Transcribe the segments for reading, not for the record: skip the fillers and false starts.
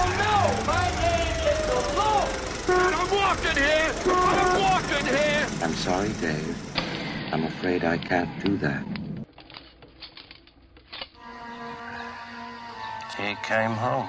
don't know. My name is Malone. And I'm walking here. I'm walking here. I'm sorry, Dave. I'm afraid I can't do that. He came home.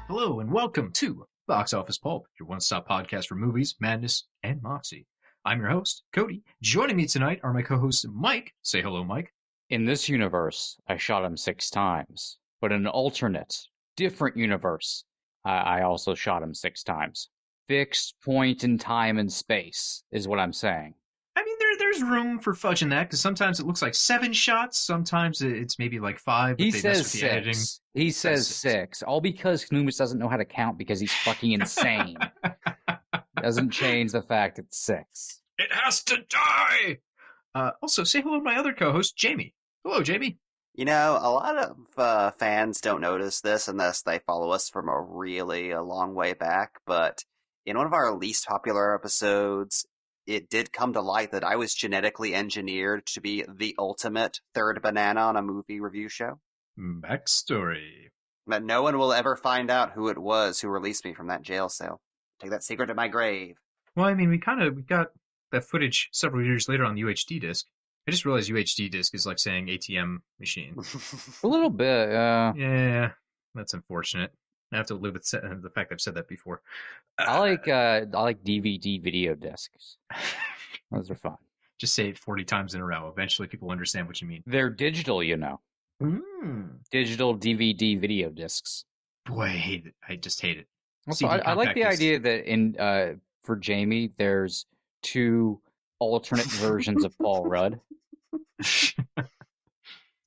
Hello and welcome to Box Office Pulp, your one-stop podcast for movies, madness, and moxie. I'm your host, Cody. Joining me tonight are my co-hosts, Mike. Say hello, Mike. In this universe, I shot him 6 times. But in an alternate, different universe, I also shot him 6 times. Fixed point in time and space is what I'm saying. I mean, there's room for fudging that, because sometimes it looks like 7 shots, sometimes it's maybe like 5. But He they says mess with the editing. 6. He says 6. All because Knoomis doesn't know how to count because he's fucking insane. Doesn't change the fact it's 6. It has to die! Also, say hello to my other co-host, Jamie. Hello, Jamie. You know, a lot of fans don't notice this unless they follow us from a long way back, but in one of our least popular episodes, it did come to light that I was genetically engineered to be the ultimate third banana on a movie review show. Backstory. But no one will ever find out who it was who released me from that jail cell. Take that secret to my grave. Well, I mean, we got that footage several years later on the UHD disc. I just realized UHD disc is like saying ATM machine. A little bit, Yeah, that's unfortunate. I have to live with the fact I've said that before. I like DVD video discs. Those are fun. Just say it 40 times in a row. Eventually people understand what you mean. They're digital, you know. Digital DVD video discs. Boy, I hate it. I just hate it. Also, I like the idea that for Jamie, there's 2 alternate versions of Paul Rudd.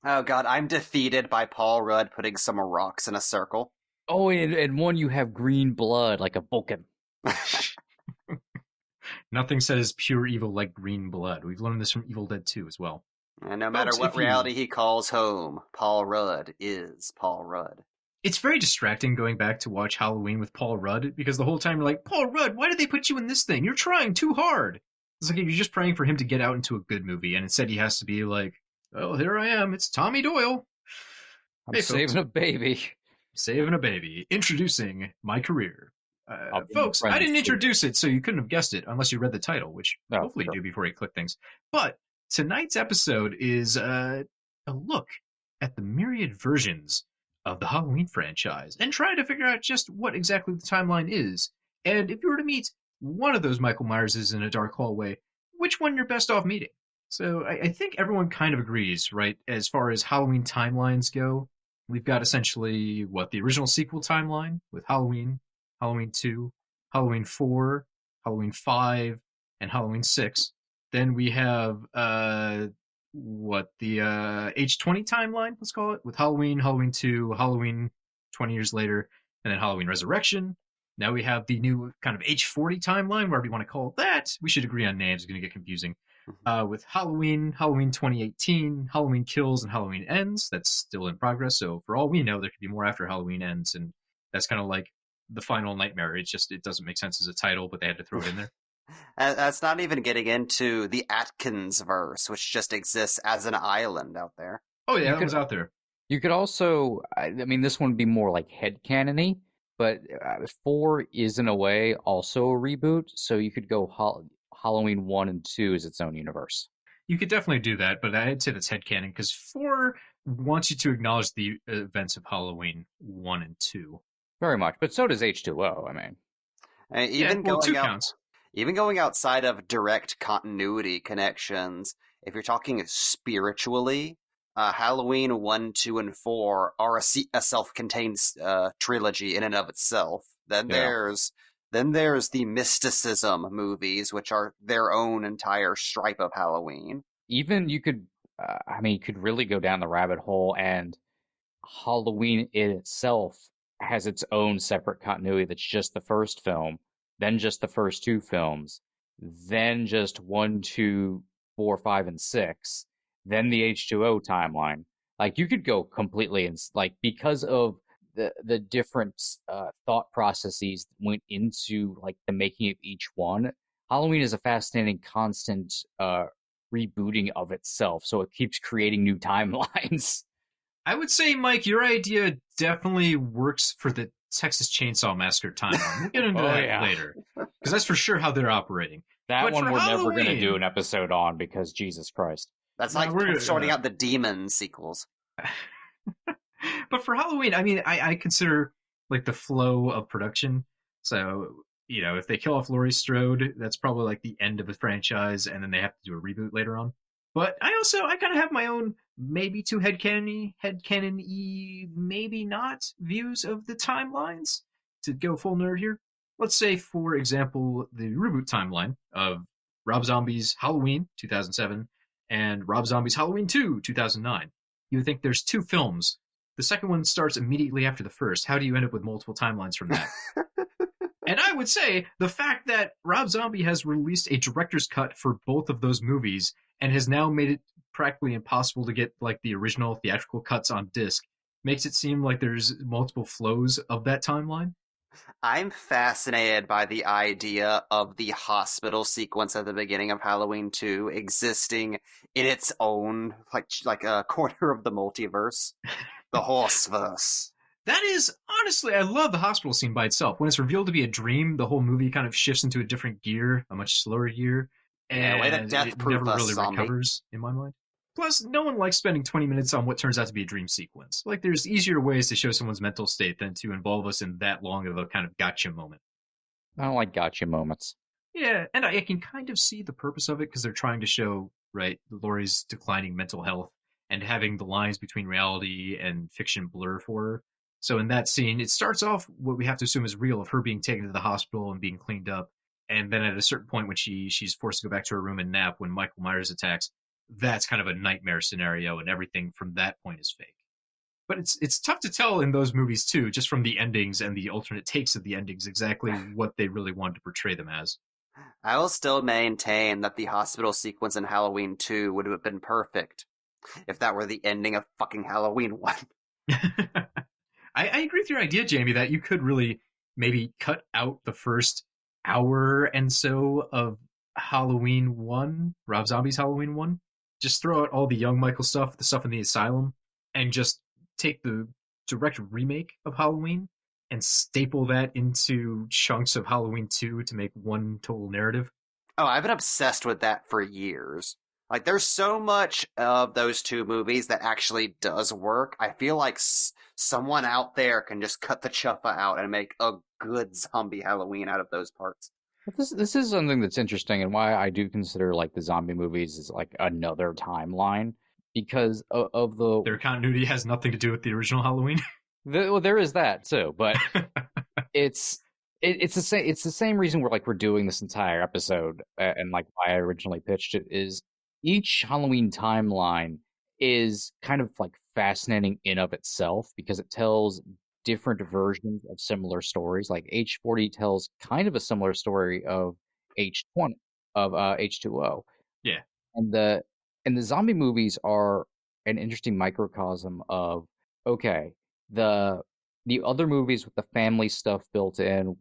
Oh god, I'm defeated by Paul Rudd putting some rocks in a circle. Oh, and one you have green blood like a Vulcan. Nothing says pure evil like green blood. We've learned this from Evil Dead 2 as well. And no matter what reality he calls home, Paul Rudd is Paul Rudd. It's very distracting going back to watch Halloween with Paul Rudd, because the whole time you're like, Paul Rudd, why did they put you in this thing? You're trying too hard. It's like you're just praying for him to get out into a good movie, and instead he has to be like, oh, here I am, it's Tommy Doyle. I'm saving a baby. Saving a baby. Introducing my career. Folks, I didn't introduce it, so you couldn't have guessed it unless you read the title, which hopefully you do before you click things. But tonight's episode is a look at the myriad versions of the Halloween franchise and trying to figure out just what exactly the timeline is. And if you were to meet one of those Michael Myerses in a dark hallway, which one you're best off meeting? So I think everyone kind of agrees, right? As far as Halloween timelines go, we've got essentially, the original sequel timeline with Halloween, Halloween 2, Halloween 4, Halloween 5, and Halloween 6. Then we have, the age 20 timeline, let's call it, with Halloween, Halloween 2, Halloween 20 years later, and then Halloween Resurrection. Now we have the new kind of age 40 timeline, wherever you want to call it that. We should agree on names, it's going to get confusing. With Halloween, Halloween 2018, Halloween Kills, and Halloween Ends. That's still in progress, so for all we know, there could be more after Halloween Ends, and that's kind of like the final nightmare. It doesn't make sense as a title, but they had to throw it in there. That's not even getting into the Atkins verse, which just exists as an island out there. Oh yeah, that was out there. You could also, I mean, this one would be more like headcanon-y, but 4 is in a way also a reboot, so you could go Halloween 1 and 2 is its own universe. You could definitely do that, but I'd say that's headcanon, because 4 wants you to acknowledge the events of Halloween 1 and 2. Very much, but so does H2O, I mean. 2 counts. Even going outside of direct continuity connections, if you're talking spiritually, Halloween 1, 2, and 4 are a self-contained trilogy in and of itself. Then there's the mysticism movies, which are their own entire stripe of Halloween. Even you could really go down the rabbit hole, and Halloween in itself has its own separate continuity that's just the first film, then just the first 2 films, then just 1, 2, 4, 5, and 6, then the H2O timeline. Like, you could go completely, because of the different thought processes that went into, like, the making of each one, Halloween is a fascinating, constant rebooting of itself, so it keeps creating new timelines. I would say, Mike, your idea definitely works for the Texas Chainsaw Massacre timeline. We'll get into that later, because that's for sure how they're operating. But one we're never going to do an episode on, because Jesus Christ. That's like sorting out the demon sequels. But for Halloween, I mean, I consider like the flow of production. So, you know, if they kill off Laurie Strode, that's probably like the end of the franchise, and then they have to do a reboot later on. But I kind of have my own maybe too headcanon-y, maybe not views of the timelines. To go full nerd here, let's say, for example, the reboot timeline of Rob Zombie's Halloween 2007 and Rob Zombie's Halloween 2 2009. You would think there's two films. The second one starts immediately after the first. How do you end up with multiple timelines from that? And I would say the fact that Rob Zombie has released a director's cut for both of those movies and has now made it practically impossible to get like the original theatrical cuts on disc makes it seem like there's multiple flows of that timeline. I'm fascinated by the idea of the hospital sequence at the beginning of Halloween 2 existing in its own like a corner of the multiverse. The Horseverse. That is, honestly, I love the hospital scene by itself. When it's revealed to be a dream, the whole movie kind of shifts into a different gear, a much slower gear. And way to death-proof it never really zombie. recovers, in my mind. Plus, no one likes spending 20 minutes on what turns out to be a dream sequence. Like, there's easier ways to show someone's mental state than to involve us in that long of a kind of gotcha moment. I don't like gotcha moments. Yeah, and I can kind of see the purpose of it, because they're trying to show, right, Laurie's declining mental health and having the lines between reality and fiction blur for her. So in that scene, it starts off what we have to assume is real, of her being taken to the hospital and being cleaned up. And then at a certain point when she's forced to go back to her room and nap when Michael Myers attacks, that's kind of a nightmare scenario, and everything from that point is fake. But it's tough to tell in those movies too, just from the endings and the alternate takes of the endings, exactly what they really wanted to portray them as. I will still maintain that the hospital sequence in Halloween 2 would have been perfect if that were the ending of fucking Halloween 1. I agree with your idea, Jamie, that you could really maybe cut out the first hour and so of Halloween 1, Rob Zombie's Halloween 1. Just throw out all the young Michael stuff, the stuff in the asylum, and just take the direct remake of Halloween and staple that into chunks of Halloween 2 to make one total narrative. Oh, I've been obsessed with that for years. Like, there's so much of those two movies that actually does work. I feel like someone out there can just cut the chuffa out and make a good zombie Halloween out of those parts. This is something that's interesting, and why I do consider like the zombie movies is like another timeline, because of the their continuity has nothing to do with the original Halloween. Well, there is that too, but it's the same reason we're doing this entire episode, and like why I originally pitched it is each Halloween timeline is kind of like fascinating in of itself, because it tells different versions of similar stories. Like H40 tells kind of a similar story of H20 of H2O. Yeah. And the zombie movies are an interesting microcosm of, okay, the other movies with the family stuff built in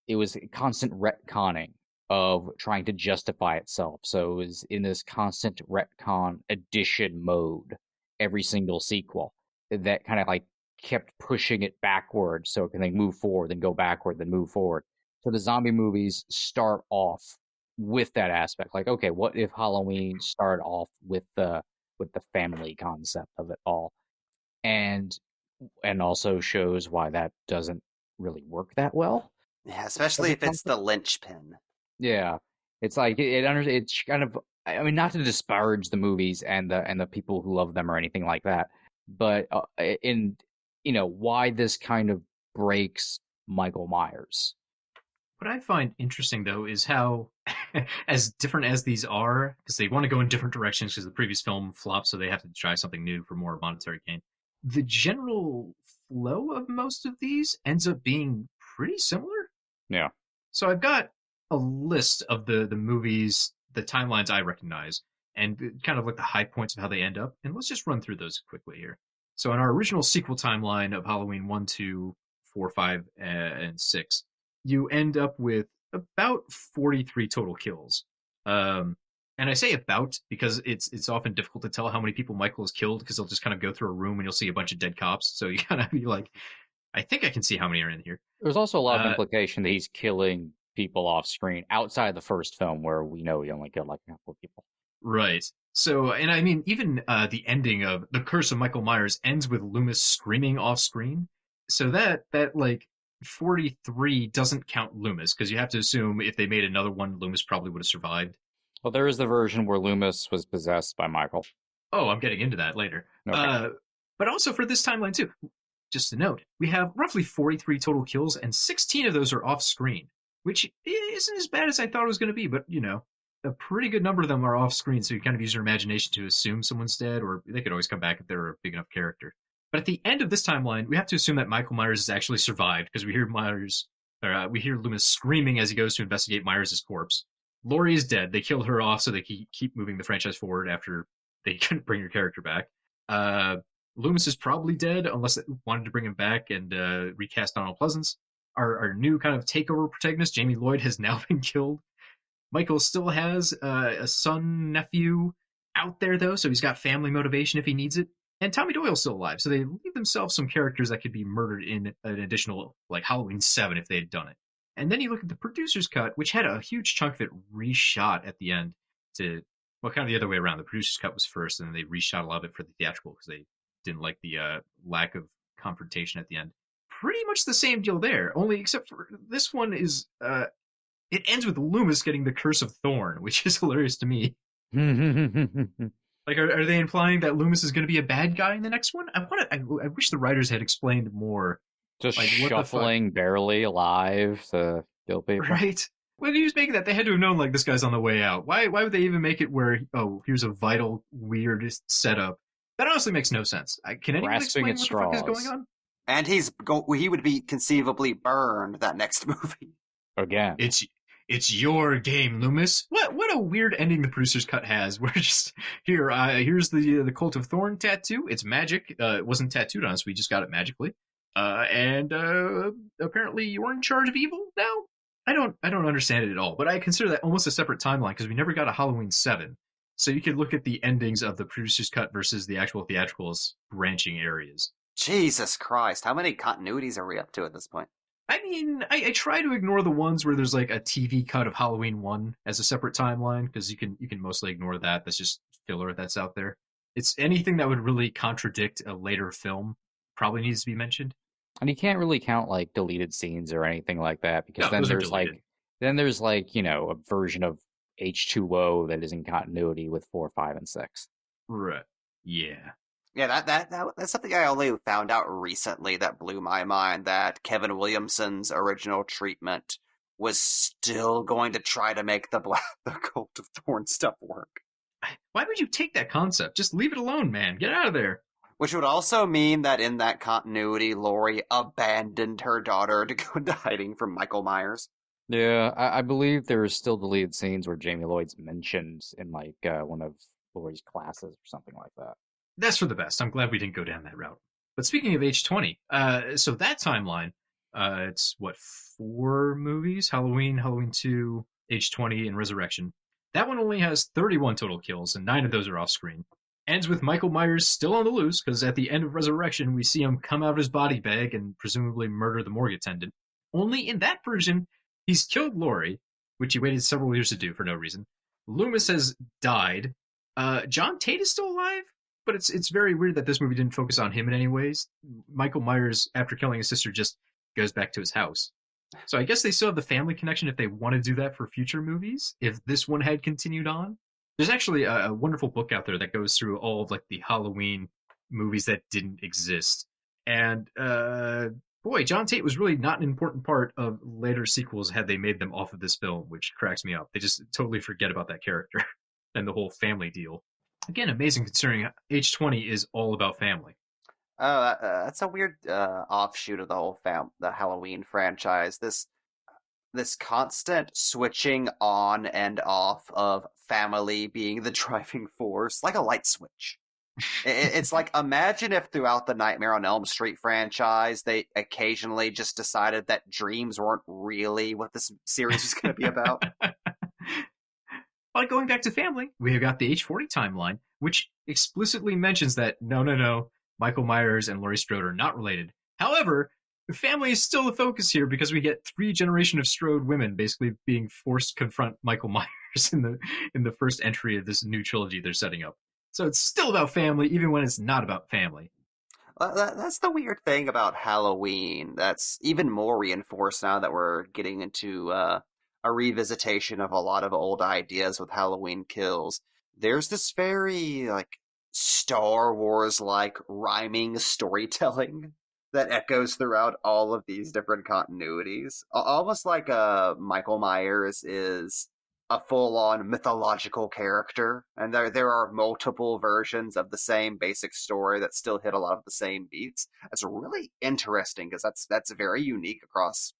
it was constant retconning of trying to justify itself. So it was in this constant retcon addition mode every single sequel that kind of like kept pushing it backward so it can move forward, then go backward, then move forward. So the zombie movies start off with that aspect. Like, okay, what if Halloween started off with the family concept of it all? And also shows why that doesn't really work that well. Yeah, especially if it's the linchpin. Yeah. It's like it's kind of, I mean, not to disparage the movies and the people who love them or anything like that, but why this kind of breaks Michael Myers. What I find interesting, though, is how, as different as these are, because they want to go in different directions because the previous film flopped, so they have to try something new for more monetary gain. The general flow of most of these ends up being pretty similar. Yeah. So I've got a list of the movies, the timelines I recognize, and kind of like the high points of how they end up. And let's just run through those quickly here. So in our original sequel timeline of Halloween 1, 2, 4, 5, and 6, you end up with about 43 total kills. And I say about because it's often difficult to tell how many people Michael has killed because he'll just kind of go through a room and you'll see a bunch of dead cops. So you kind of be like, I think I can see how many are in here. There's also a lot of implication that he's killing people off screen outside the first film where we know he only killed like a couple of people. Right. So, and I mean, even the ending of The Curse of Michael Myers ends with Loomis screaming off screen. So that like 43 doesn't count Loomis because you have to assume if they made another one, Loomis probably would have survived. Well, there is the version where Loomis was possessed by Michael. Oh, I'm getting into that later. Okay. But also for this timeline too, just to note, we have roughly 43 total kills and 16 of those are off screen, which isn't as bad as I thought it was going to be, but you know, a pretty good number of them are off screen, so you kind of use your imagination to assume someone's dead, or they could always come back if they're a big enough character. But at the end of this timeline, we have to assume that Michael Myers has actually survived because we hear Loomis screaming as he goes to investigate Myers' corpse. Laurie is dead. They killed her off so they keep moving the franchise forward after they couldn't bring her character back. Loomis is probably dead unless they wanted to bring him back and recast Donald Pleasence. Our new kind of takeover protagonist, Jamie Lloyd, has now been killed. Michael still has a son, nephew out there, though, so he's got family motivation if he needs it. And Tommy Doyle's still alive, so they leave themselves some characters that could be murdered in an additional, like, Halloween 7 if they had done it. And then you look at the producer's cut, which had a huge chunk of it reshot at the end to, well, kind of the other way around. The producer's cut was first, and then they reshot a lot of it for the theatrical because they didn't like the lack of confrontation at the end. Pretty much the same deal there, only except for this one is, it ends with Loomis getting the Curse of Thorn, which is hilarious to me. Like, are they implying that Loomis is going to be a bad guy in the next one? I wish the writers had explained more. Just like, shuffling barely alive to kill people. Right? When he was making that, they had to have known, like, this guy's on the way out. Why would they even make it where, oh, here's a vital, weird setup? That honestly makes no sense. Can anyone explain what the fuck is going on? And he would be conceivably burned that next movie. Again. It's your game, Loomis. What a weird ending the producer's cut has. We're just here's the Cult of Thorn tattoo. It's magic. It wasn't tattooed on us. We just got it magically. And apparently you're in charge of evil now. I don't understand it at all. But I consider that almost a separate timeline because we never got a Halloween 7. So you could look at the endings of the producer's cut versus the actual theatricals branching areas. Jesus Christ! How many continuities are we up to at this point? I mean, I try to ignore the ones where there's like a TV cut of Halloween 1 as a separate timeline because you can mostly ignore that. That's just filler that's out there. It's anything that would really contradict a later film probably needs to be mentioned. And you can't really count like deleted scenes or anything like that because No, then there's like you know, a version of H2O that is in continuity with 4, 5, and 6. Right. Yeah. Yeah, that's something I only found out recently that blew my mind, that Kevin Williamson's original treatment was still going to try to make the Cult of Thorn stuff work. Why would you take that concept? Just leave it alone, man. Get out of there. Which would also mean that in that continuity, Laurie abandoned her daughter to go into hiding from Michael Myers. Yeah, I believe there are still deleted scenes where Jamie Lloyd's mentioned in like one of Laurie's classes or something like that. That's for the best. I'm glad we didn't go down that route. But speaking of H20, so that timeline, it's what, 4 movies? Halloween, Halloween 2, H20, and Resurrection. That one only has 31 total kills, and 9 of those are off screen. Ends with Michael Myers still on the loose, because at the end of Resurrection, we see him come out of his body bag and presumably murder the morgue attendant. Only in that version, he's killed Laurie, which he waited several years to do for no reason. Loomis has died. John Tate is still alive? But it's very weird that this movie didn't focus on him in any ways. Michael Myers, after killing his sister, just goes back to his house. So I guess they still have the family connection if they want to do that for future movies, if this one had continued on. There's actually a wonderful book out there that goes through all of like the Halloween movies that didn't exist. And boy, John Tate was really not an important part of later sequels had they made them off of this film, which cracks me up. They just totally forget about that character and the whole family deal. Again, amazing considering H20 is all about family. That's a weird offshoot of the whole the Halloween franchise. This constant switching on and off of family being the driving force, like a light switch. It's like, imagine if throughout the Nightmare on Elm Street franchise, they occasionally just decided that dreams weren't really what this series was going to be about. Like going back to family, we have got the H40 timeline, which explicitly mentions that no, Michael Myers and Laurie Strode are not related. However, family is still the focus here because we get 3 generation of Strode women basically being forced to confront Michael Myers in the first entry of this new trilogy they're setting up. So it's still about family, even when it's not about family. That's the weird thing about Halloween. That's even more reinforced now that we're getting into a revisitation of a lot of old ideas with Halloween Kills. There's this very, like, Star Wars-like rhyming storytelling that echoes throughout all of these different continuities. Almost like Michael Myers is a full-on mythological character, and there are multiple versions of the same basic story that still hit a lot of the same beats. That's really interesting because that's very unique across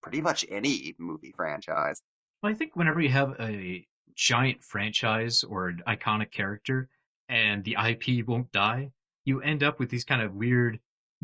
pretty much any movie franchise. Well, I think whenever you have a giant franchise or an iconic character and the IP won't die, you end up with these kind of weird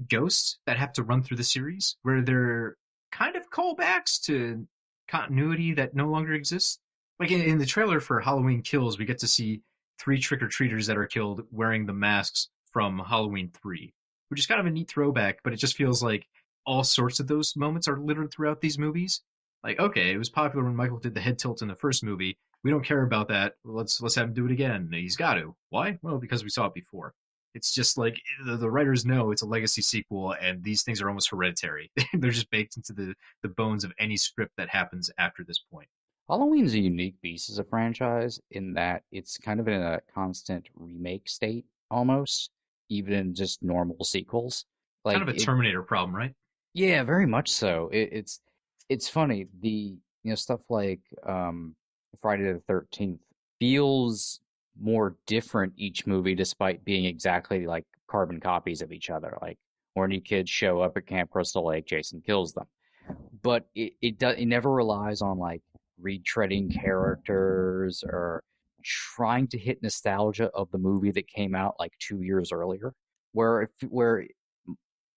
ghosts that have to run through the series where they're kind of callbacks to continuity that no longer exists. Like in the trailer for Halloween Kills, we get to see 3 trick-or-treaters that are killed wearing the masks from Halloween 3, which is kind of a neat throwback, but it just feels like all sorts of those moments are littered throughout these movies. Like, okay, it was popular when Michael did the head tilt in the first movie. We don't care about that. Let's have him do it again. He's got to. Why? Well, because we saw it before. It's just like the writers know it's a legacy sequel, and these things are almost hereditary. They're just baked into the bones of any script that happens after this point. Halloween's a unique beast as a franchise in that it's kind of in a constant remake state, almost, even in just normal sequels. Like kind of a Terminator problem, right? Yeah, very much so. It's funny. Stuff like Friday the 13th feels more different each movie, despite being exactly like carbon copies of each other. Like horny kids show up at Camp Crystal Lake, Jason kills them, but it never relies on like retreading characters or trying to hit nostalgia of the movie that came out like 2 years earlier. Where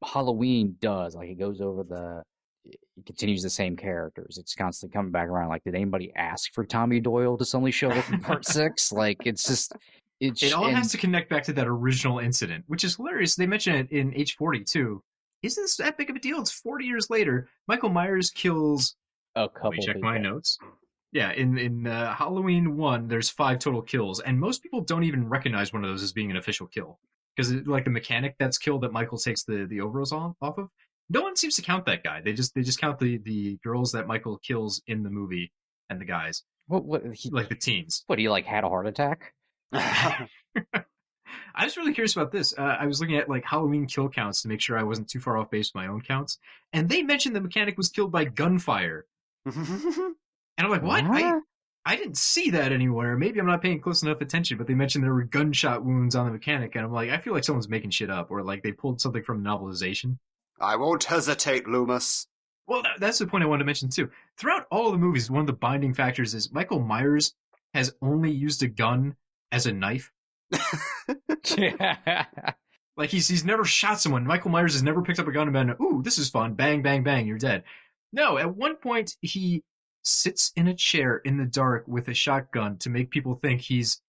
Halloween does, like it goes over it continues the same characters. It's constantly coming back around. Like, did anybody ask for Tommy Doyle to suddenly show up in part 6? Like, it all has to connect back to that original incident, which is hilarious. They mention it in H40 too. Isn't this that big of a deal? It's 40 years later. Michael Myers kills a couple. Let me check my notes. Yeah, in Halloween 1, there's 5 total kills, and most people don't even recognize one of those as being an official kill. Because, like, the mechanic that's killed that Michael takes the overalls off of, no one seems to count that guy. They just count the girls that Michael kills in the movie and the guys. Like the teens. What, he, like, had a heart attack? I was really curious about this. I was looking at, like, Halloween kill counts to make sure I wasn't too far off base with my own counts, and they mentioned the mechanic was killed by gunfire. And I'm like, what? I didn't see that anywhere. Maybe I'm not paying close enough attention, but they mentioned there were gunshot wounds on the mechanic, and I'm like, I feel like someone's making shit up, or like they pulled something from the novelization. I won't hesitate, Loomis. Well, that's the point I wanted to mention, too. Throughout all of the movies, one of the binding factors is Michael Myers has only used a gun as a knife. Like, he's never shot someone. Michael Myers has never picked up a gun and been, ooh, this is fun. Bang, bang, bang, you're dead. No, at one point, he sits in a chair in the dark with a shotgun to make people think he's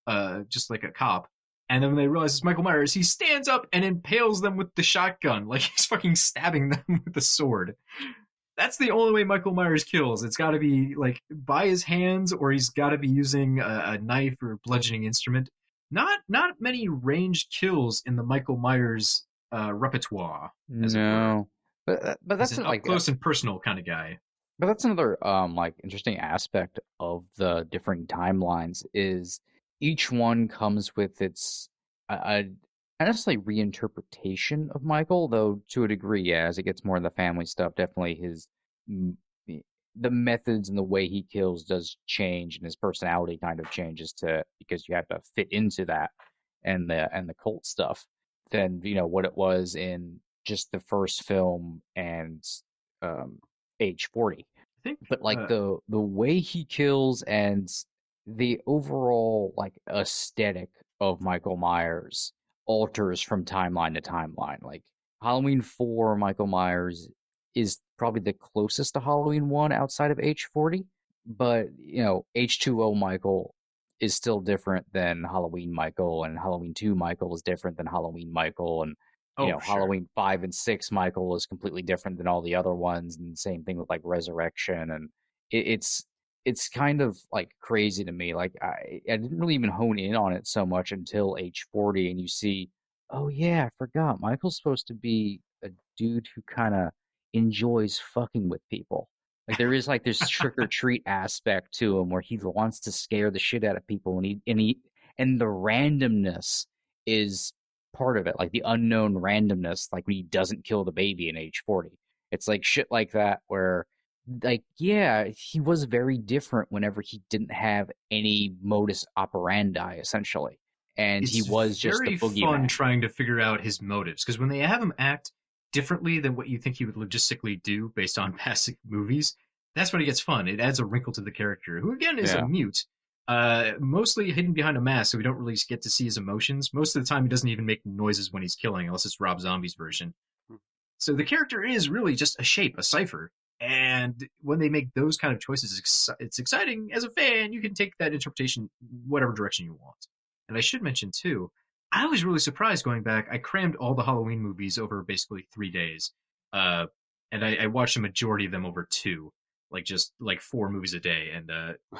just like a cop. And then when they realize it's Michael Myers, he stands up and impales them with the shotgun, like he's fucking stabbing them with a sword. That's the only way Michael Myers kills. It's got to be like by his hands, or he's got to be using a knife or bludgeoning instrument. Not many ranged kills in the Michael Myers repertoire. No, but that's he's an like up close and personal kind of guy. But that's another like interesting aspect of the different timelines is each one comes with its not necessarily reinterpretation of Michael, though to a degree, yeah, as it gets more in the family stuff, definitely the methods and the way he kills does change, and his personality kind of changes because you have to fit into that and the cult stuff than what it was in just the first film and age 40. I think, but like the way he kills and the overall like aesthetic of Michael Myers alters from timeline to timeline. Like Halloween 4 Michael Myers is probably the closest to Halloween 1 outside of H40, but H2O Michael is still different than Halloween Michael, and Halloween 2 Michael is different than Halloween Michael, and sure. Halloween 5 and 6 Michael is completely different than all the other ones, and same thing with like Resurrection, and it's kind of like crazy to me. Like I didn't really even hone in on it so much until age 40, and you see, oh yeah, I forgot Michael's supposed to be a dude who kind of enjoys fucking with people. Like there is like this trick or treat aspect to him where he wants to scare the shit out of people, and the randomness is part of it, like the unknown randomness, like when he doesn't kill the baby in age 40. It's like shit like that where, like, yeah, he was very different whenever he didn't have any modus operandi, essentially. And he was just the boogeyman. It's very fun trying to figure out his motives, because when they have him act differently than what you think he would logistically do based on past movies, that's when it gets fun. It adds a wrinkle to the character, who again is a mute, mostly hidden behind a mask, so we don't really get to see his emotions. Most of the time, he doesn't even make noises when he's killing, unless it's Rob Zombie's version. So the character is really just a shape, a cipher. And when they make those kind of choices, it's exciting. As a fan, you can take that interpretation whatever direction you want. And I should mention, too, I was really surprised going back. I crammed all the Halloween movies over basically 3 days. And I watched a majority of them over 2. Just 4 movies a day. And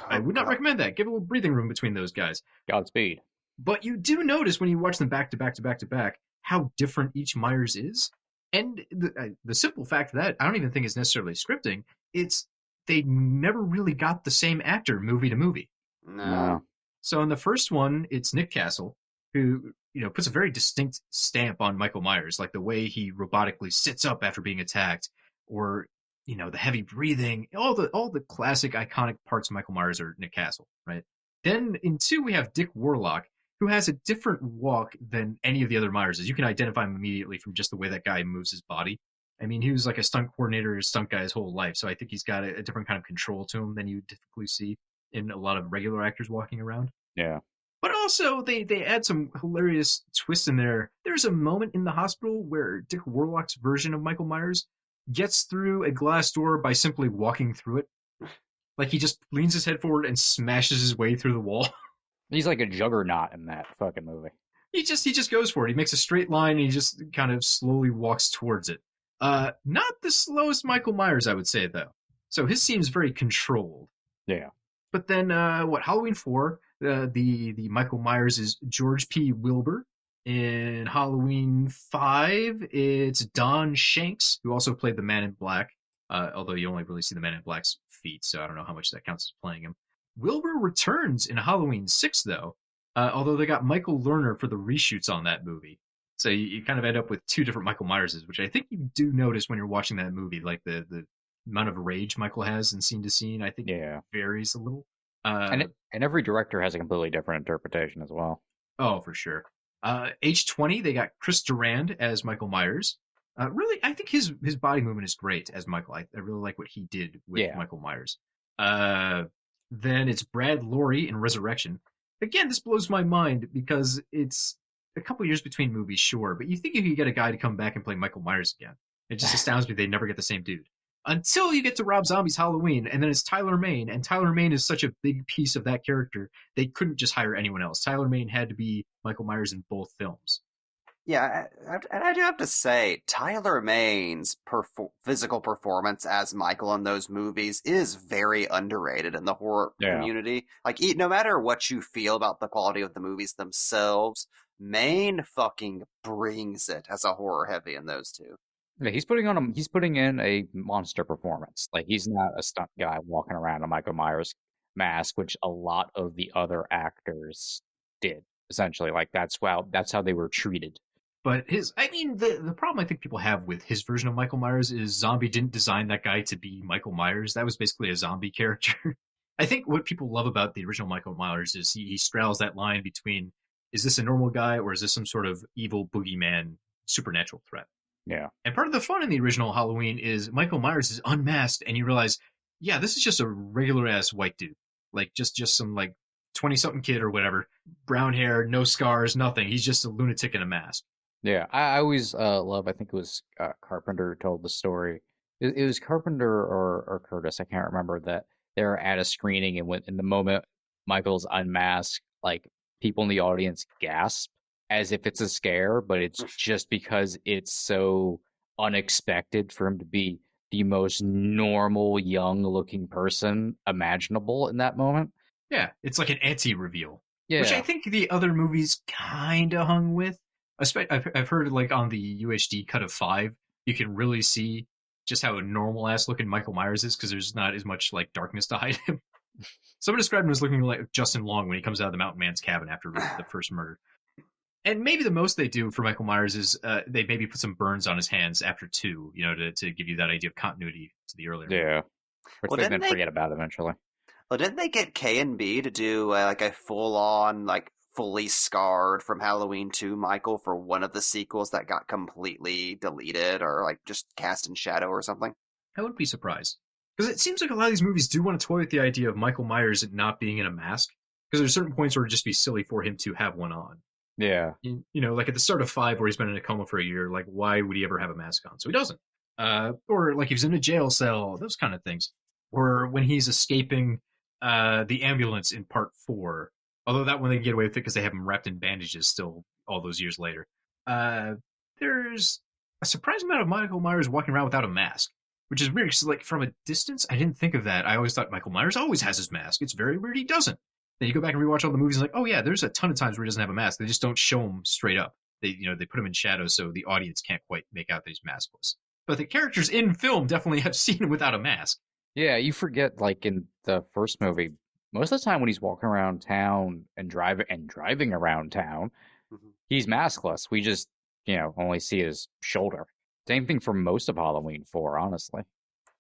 I would not recommend that. Give a little breathing room between those guys. Godspeed. But you do notice when you watch them back to back to back to back how different each Myers is. And the simple fact that I don't even think it's necessarily scripting. It's they never really got the same actor movie to movie. No. So in the first one, it's Nick Castle, who puts a very distinct stamp on Michael Myers, like the way he robotically sits up after being attacked, or the heavy breathing. All the classic iconic parts of Michael Myers are Nick Castle, right? Then in 2 we have Dick Warlock, who has a different walk than any of the other Myerses. You can identify him immediately from just the way that guy moves his body. I mean, he was like a stunt coordinator, a stunt guy his whole life, so I think he's got a different kind of control to him than you typically see in a lot of regular actors walking around. Yeah. But also, they add some hilarious twists in there. There's a moment in the hospital where Dick Warlock's version of Michael Myers gets through a glass door by simply walking through it. Like, he just leans his head forward and smashes his way through the wall. He's like a juggernaut in that fucking movie. He just goes for it. He makes a straight line and he just kind of slowly walks towards it. Not the slowest Michael Myers, I would say, though. So his seems very controlled. Yeah. But then, Halloween 4, the Michael Myers is George P. Wilbur. In Halloween 5, it's Don Shanks, who also played the Man in Black, although you only really see the Man in Black's feet, so I don't know how much that counts as playing him. Wilbur returns in Halloween 6, though, although they got Michael Lerner for the reshoots on that movie. So you kind of end up with 2 different Michael Myerses, which I think you do notice when you're watching that movie, like the amount of rage Michael has in scene to scene, I think it varies a little. And every director has a completely different interpretation as well. Oh, for sure. Age 20, they got Chris Durand as Michael Myers. Really, I think his body movement is great as Michael. I really like what he did with Michael Myers. Then it's Brad Loree in Resurrection. Again, this blows my mind because it's a couple years between movies, sure, but you think you could get a guy to come back and play Michael Myers again. It just astounds me they never get the same dude. Until you get to Rob Zombie's Halloween, and then it's Tyler Mane, and Tyler Mane is such a big piece of that character, they couldn't just hire anyone else. Tyler Mane had to be Michael Myers in both films. Yeah, and I do have to say, Tyler Mane's physical performance as Michael in those movies is very underrated in the horror community. Like, no matter what you feel about the quality of the movies themselves, Mane fucking brings it as a horror heavy in those 2. Yeah, he's putting in a monster performance. Like, he's not a stunt guy walking around a Michael Myers mask, which a lot of the other actors did, essentially. Like, that's how they were treated. But the problem I think people have with his version of Michael Myers is Zombie didn't design that guy to be Michael Myers. That was basically a zombie character. I think what people love about the original Michael Myers is he straddles that line between, is this a normal guy or is this some sort of evil boogeyman supernatural threat? Yeah. And part of the fun in the original Halloween is Michael Myers is unmasked and you realize, yeah, this is just a regular ass white dude. Like just some like 20-something kid or whatever. Brown hair, no scars, nothing. He's just a lunatic in a mask. Yeah, I always love, I think it was Carpenter told the story. It was Carpenter or Curtis, I can't remember, that they were at a screening and in the moment Michael's unmasked, like people in the audience gasp as if it's a scare, but it's just because it's so unexpected for him to be the most normal, young-looking person imaginable in that moment. Yeah, it's like an anti-reveal. Yeah. Which I think the other movies kind of hung with. I've heard, like, on the UHD cut of 5, you can really see just how normal-ass looking Michael Myers is, because there's not as much, like, darkness to hide him. Someone described him as looking like Justin Long when he comes out of the Mountain Man's cabin after the first murder. And maybe the most they do for Michael Myers is they maybe put some burns on his hands after 2, to give you that idea of continuity to the earlier. Yeah. Which they've been forget about eventually. Well, didn't they get K&B to do like a full-on, like fully scarred from Halloween 2 Michael for one of the sequels that got completely deleted or like just cast in shadow or something? I wouldn't be surprised. Because it seems like a lot of these movies do want to toy with the idea of Michael Myers not being in a mask. Because there's certain points where it'd just be silly for him to have one on. Yeah. Like at the start of 5 where he's been in a coma for a year, like why would he ever have a mask on? So he doesn't. Or like he was in a jail cell, those kind of things. Or when he's escaping the ambulance in part 4. Although that one they can get away with it because they have him wrapped in bandages still all those years later. There's a surprising amount of Michael Myers walking around without a mask. Which is weird, because like from a distance, I didn't think of that. I always thought Michael Myers always has his mask. It's very weird he doesn't. Then you go back and rewatch all the movies and like, oh yeah, there's a ton of times where he doesn't have a mask. They just don't show him straight up. They put him in shadow so the audience can't quite make out that he's maskless. But the characters in film definitely have seen him without a mask. Yeah, you forget, like in the first movie, most of the time when he's walking around town and driving around town, he's maskless. We just, only see his shoulder. Same thing for most of Halloween 4, honestly.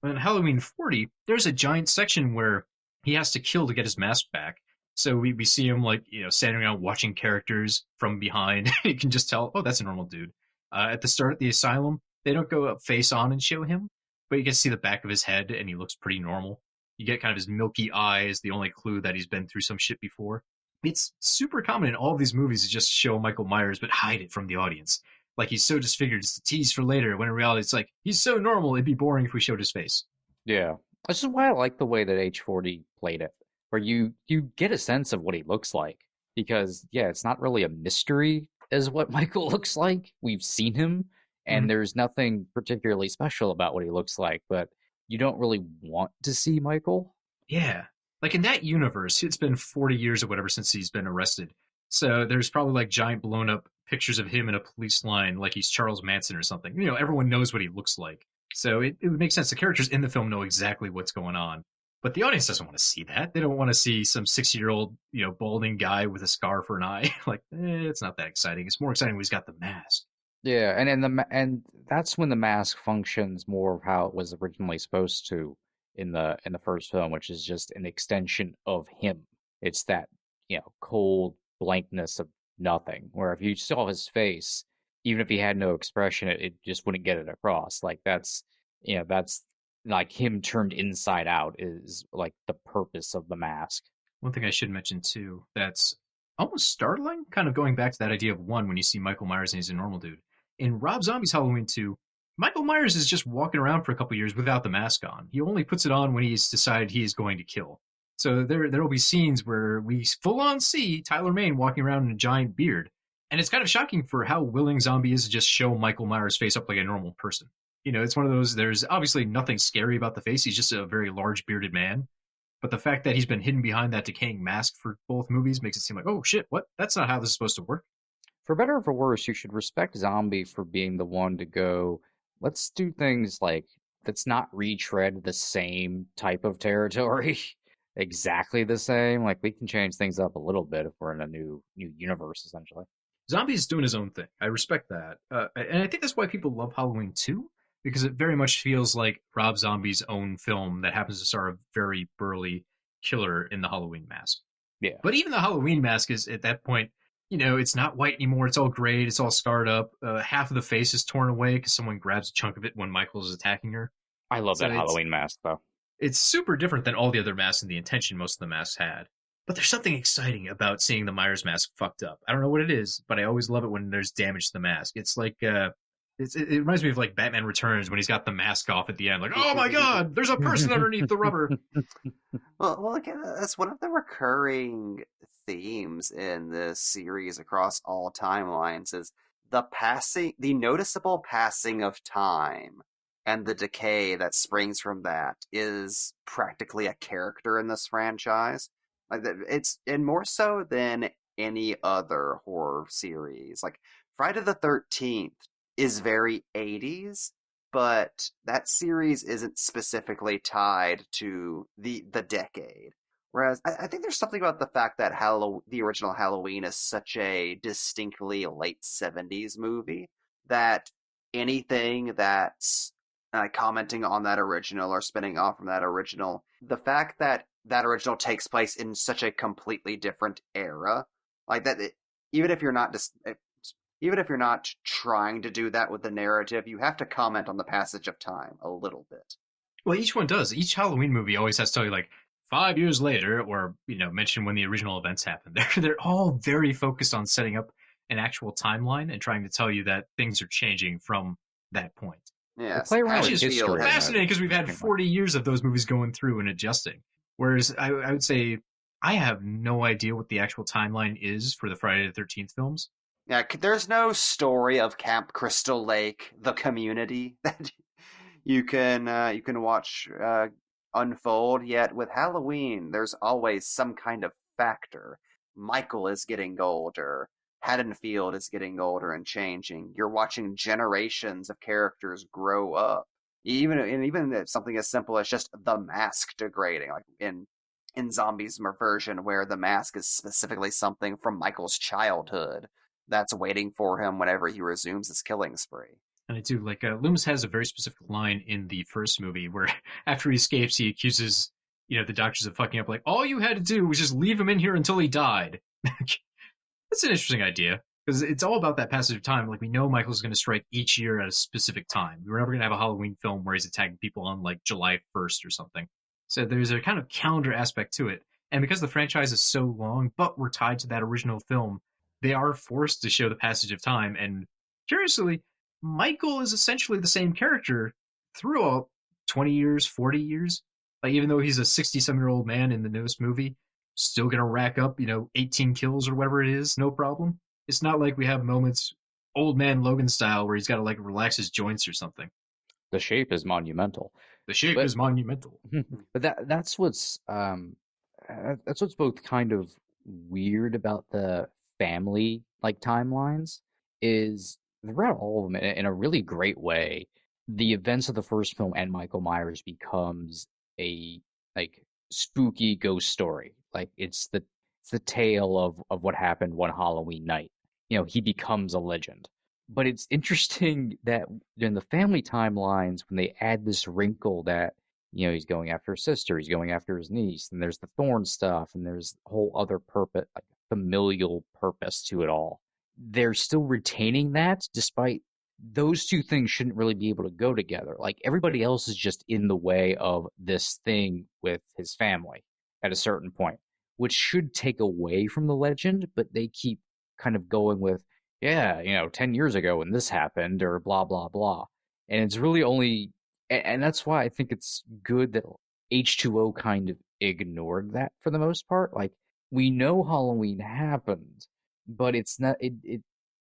In Halloween 40, there's a giant section where he has to kill to get his mask back. So we see him, like, standing around watching characters from behind. You can just tell, oh, that's a normal dude. At the start of the asylum, they don't go up face on and show him, but you can see the back of his head, and he looks pretty normal. You get kind of his milky eye as the only clue that he's been through some shit before. It's super common in all of these movies to just show Michael Myers, but hide it from the audience. Like, he's so disfigured, it's a tease for later, when in reality it's like, he's so normal, it'd be boring if we showed his face. Yeah. This is why I like the way that H40 played it, where you get a sense of what he looks like. Because, yeah, it's not really a mystery as what Michael looks like. We've seen him, and there's nothing particularly special about what he looks like, but you don't really want to see Michael. Yeah. Like, in that universe, it's been 40 years or whatever since he's been arrested. So there's probably, like, giant blown-up pictures of him in a police line like he's Charles Manson or something. Everyone knows what he looks like. So it would make sense. The characters in the film know exactly what's going on. But the audience doesn't want to see that. They don't want to see some 60-year-old, balding guy with a scar for an eye. Like, it's not that exciting. It's more exciting when he's got the mask. Yeah, and that's when the mask functions more of how it was originally supposed to in the first film, which is just an extension of him. It's that, cold blankness of nothing, where if you saw his face, even if he had no expression, it just wouldn't get it across. Like that's like him turned inside out is like the purpose of the mask. One thing I should mention too, that's almost startling, kind of going back to that idea of one, when you see Michael Myers and he's a normal dude. In Rob Zombie's Halloween 2, Michael Myers is just walking around for a couple years without the mask on. He only puts it on when he's decided he is going to kill. So there will be scenes where we full on see Tyler Mane walking around in a giant beard. And it's kind of shocking for how willing Zombie is to just show Michael Myers' face up like a normal person. It's one of those, there's obviously nothing scary about the face. He's just a very large bearded man. But the fact that he's been hidden behind that decaying mask for both movies makes it seem like, oh shit, what? That's not how this is supposed to work. For better or for worse, you should respect Zombie for being the one to go, let's do things like, let's not retread the same type of territory. Exactly the same. Like, we can change things up a little bit if we're in a new universe, essentially. Zombie's doing his own thing. I respect that. And I think that's why people love Halloween 2, because it very much feels like Rob Zombie's own film that happens to star a very burly killer in the Halloween mask. Yeah. But even the Halloween mask is, at that point, it's not white anymore. It's all grayed. It's all scarred up. Half of the face is torn away because someone grabs a chunk of it when Michael's attacking her. I love that Halloween mask, though. It's super different than all the other masks and the intention most of the masks had. But there's something exciting about seeing the Myers mask fucked up. I don't know what it is, but I always love it when there's damage to the mask. It's like It reminds me of like Batman Returns when he's got the mask off at the end, like, oh my god, there's a person underneath the rubber. Well, again, that's one of the recurring themes in this series across all timelines is the noticeable passing of time and the decay that springs from that is practically a character in this franchise. And more so than any other horror series. Like Friday the 13th is very 80s, but that series isn't specifically tied to the decade. Whereas I think there's something about the fact that the original Halloween is such a distinctly late 70s movie that anything that's commenting on that original or spinning off from that original, the fact that that original takes place in such a completely different era, like that, even if you're not trying to do that with the narrative, you have to comment on the passage of time a little bit. Well, each one does. Each Halloween movie always has to tell you, like, 5 years later, or, mention when the original events happened. They're all very focused on setting up an actual timeline and trying to tell you that things are changing from that point. Yeah, play around with history. It's fascinating because we've had 40 years of those movies going through and adjusting. Whereas I would say I have no idea what the actual timeline is for the Friday the 13th films. Yeah, there's no story of Camp Crystal Lake, the community, that you can watch unfold. Yet with Halloween, there's always some kind of factor. Michael is getting older. Haddonfield is getting older and changing. You're watching generations of characters grow up. Even something as simple as just the mask degrading, like in Zombies version, where the mask is specifically something from Michael's childhood that's waiting for him whenever he resumes his killing spree. And I do, like, Loomis has a very specific line in the first movie where after he escapes, he accuses, the doctors of fucking up, like, all you had to do was just leave him in here until he died. That's an interesting idea, because it's all about that passage of time. Like, we know Michael's going to strike each year at a specific time. We're never going to have a Halloween film where he's attacking people on, like, July 1st or something. So there's a kind of calendar aspect to it. And because the franchise is so long, but we're tied to that original film, they are forced to show the passage of time. And curiously, Michael is essentially the same character throughout 20 years, 40 years. Like, even though he's a 60-some-year-old man in the newest movie, still going to rack up, 18 kills or whatever it is, no problem. It's not like we have moments, old man Logan style, where he's got to, like, relax his joints or something. The shape is monumental. Is monumental. But that's what's both kind of weird about the family, like, timelines, is throughout all of them, in a really great way, the events of the first film and Michael Myers becomes a, like, spooky ghost story. Like, it's the tale of what happened one Halloween night. He becomes a legend. But it's interesting that in the family timelines, when they add this wrinkle that, he's going after his sister, he's going after his niece, and there's the Thorn stuff, and there's a whole other purpose, like familial purpose to it all. They're still retaining that, despite those two things shouldn't really be able to go together. Like, everybody else is just in the way of this thing with his family at a certain point, which should take away from the legend, but they keep kind of going with, 10 years ago when this happened, or blah, blah, blah. And it's really only, and that's why I think it's good that H2O kind of ignored that for the most part. Like, we know Halloween happened, but it's not,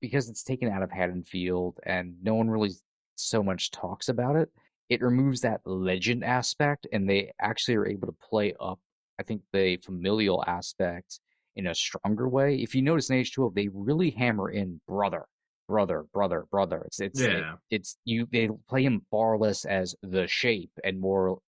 because it's taken out of Haddonfield and no one really so much talks about it, it removes that legend aspect, and they actually are able to play up, I think, the familial aspect in a stronger way. If you notice in H2O, they really hammer in brother. They play him far less as the shape and more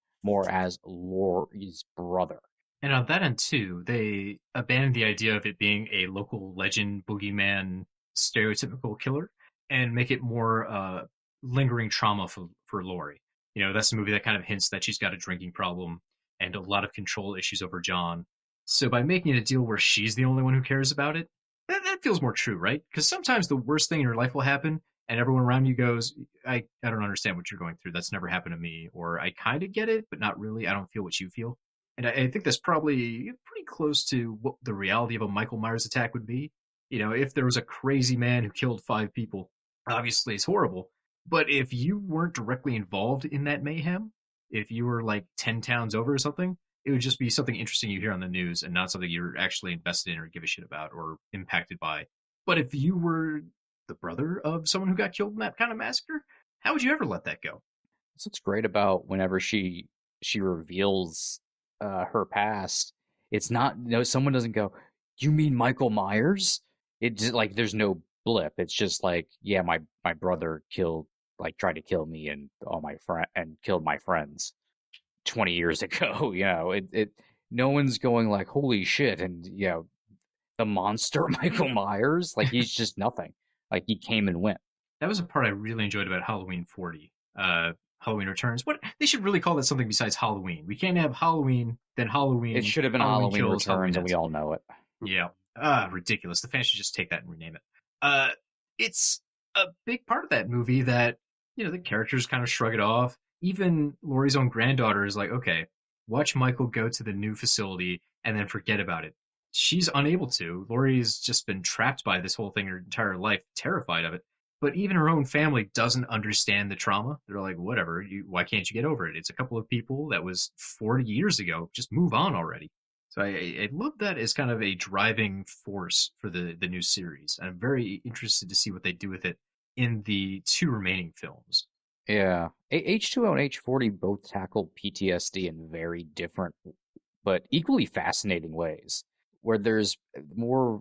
as Laurie's brother. And on that end too, they abandoned the idea of it being a local legend boogeyman stereotypical killer and make it more lingering trauma for Laurie. That's a movie that kind of hints that she's got a drinking problem and a lot of control issues over John. So by making it a deal where she's the only one who cares about it, that feels more true, right? Because sometimes the worst thing in your life will happen and everyone around you goes, I don't understand what you're going through. That's never happened to me. Or I kind of get it, but not really. I don't feel what you feel. And I think that's probably pretty close to what the reality of a Michael Myers attack would be. If there was a crazy man who killed 5 people, obviously it's horrible. But if you weren't directly involved in that mayhem, if you were like 10 towns over or something, it would just be something interesting you hear on the news and not something you're actually invested in or give a shit about or impacted by. But if you were the brother of someone who got killed in that kind of massacre, how would you ever let that go? That's what's great about whenever she reveals her past. It's not, someone doesn't go, "You mean Michael Myers?" It's like there's no blip. It's just like, yeah, my brother tried to kill me and killed my friends 20 years ago. No one's going like, "Holy shit!" And the monster Michael Myers, like he's just nothing. Like he came and went. That was a part I really enjoyed about Halloween 40. Halloween Returns. What they should really call that something besides Halloween. We can't have Halloween, then Halloween. It should have been Halloween Returns, and we all know it. Yeah. Ridiculous. The fans should just take that and rename it. It's a big part of that movie that, the characters kind of shrug it off. Even Laurie's own granddaughter is like, okay, watch Michael go to the new facility and then forget about it. She's unable to. Laurie's just been trapped by this whole thing her entire life, terrified of it. But even her own family doesn't understand the trauma. They're like, whatever, why can't you get over it? It's a couple of people that was 40 years ago. Just move on already. So I love that as kind of a driving force for the new series. I'm very interested to see what they do with it in the 2 remaining films. Yeah. H2O and H40 both tackle PTSD in very different but equally fascinating ways, where there's more...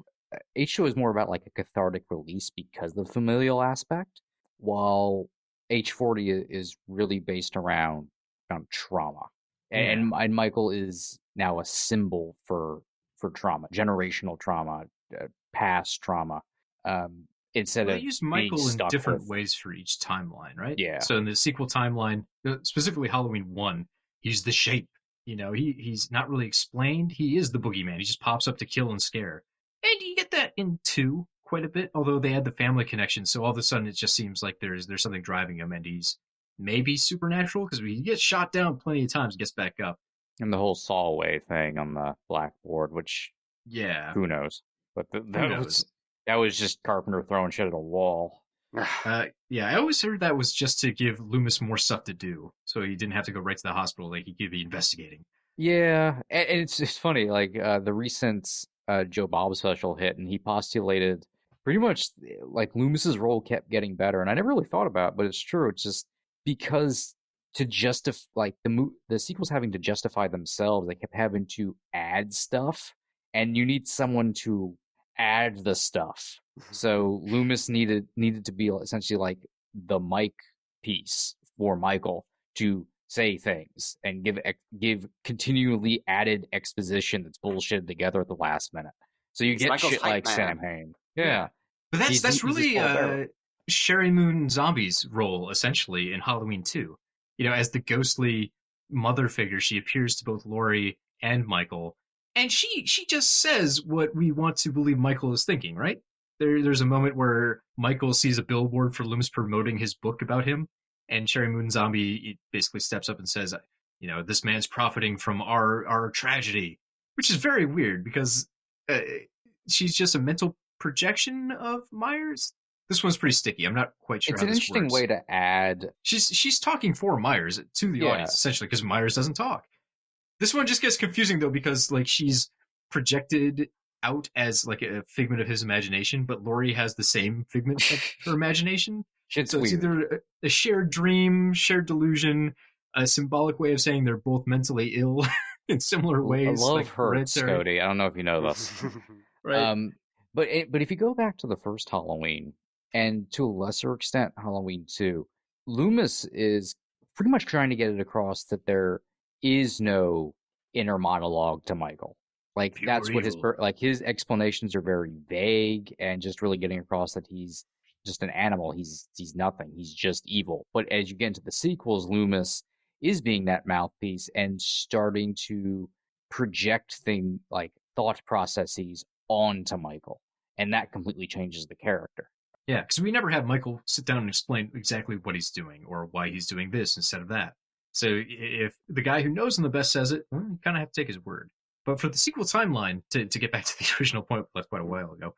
H2O is more about like a cathartic release because of the familial aspect, while H40 is really based around trauma. And Michael is now a symbol for trauma, generational trauma, past trauma. Instead of use Michael in different ways for each timeline, right? Yeah. So in the sequel timeline, specifically Halloween 1, he's the Shape. He's not really explained. He is the boogeyman. He just pops up to kill and scare. And you get that in 2 quite a bit, although they had the family connection. So all of a sudden, it just seems like there's something driving him, and he's maybe supernatural because he gets shot down plenty of times, gets back up. And the whole saw away thing on the blackboard, which who knows? But that was just Carpenter throwing shit at a wall. I always heard that was just to give Loomis more stuff to do, so he didn't have to go right to the hospital. Like he could be investigating. Yeah, and it's funny. Like the recent Joe Bob special hit, and he postulated pretty much like Loomis's role kept getting better, and I never really thought about it, but it's true. It's just because to justify, like the sequels having to justify themselves, they kept having to add stuff, and you need someone to add the stuff. So Loomis needed to be essentially like the mic piece for Michael to say things and give continually added exposition that's bullshitted together at the last minute. So you get Michael's shit like Sam Hain. Yeah. But that's really Sherry Moon Zombie's role, essentially, in Halloween 2. As the ghostly mother figure, she appears to both Laurie and Michael. And she just says what we want to believe Michael is thinking, right? There's a moment where Michael sees a billboard for Loomis promoting his book about him. And Sherry Moon Zombie basically steps up and says, this man's profiting from our tragedy, which is very weird because she's just a mental projection of Myers. This one's pretty sticky. I'm not quite sure. It's an interesting way to add. She's talking for Myers to the audience essentially because Myers doesn't talk. This one just gets confusing though because like she's projected out as like a figment of his imagination, but Laurie has the same figment of her imagination. So it's either a shared dream, shared delusion, a symbolic way of saying they're both mentally ill in similar ways. I love her, Scody. I don't know if you know this. Right. But if you go back to the first Halloween, and to a lesser extent Halloween 2, Loomis is pretty much trying to get it across that there is no inner monologue to Michael. Like pure that's what evil. His explanations are very vague and just really getting across that he's just an animal. He's nothing. He's just evil. But as you get into the sequels, Loomis is being that mouthpiece and starting to project thought processes onto Michael. And that completely changes the character. Yeah, because we never have Michael sit down and explain exactly what he's doing or why he's doing this instead of that. So if the guy who knows him the best says it, you kind of have to take his word. But for the sequel timeline, to get back to the original point left quite a while ago,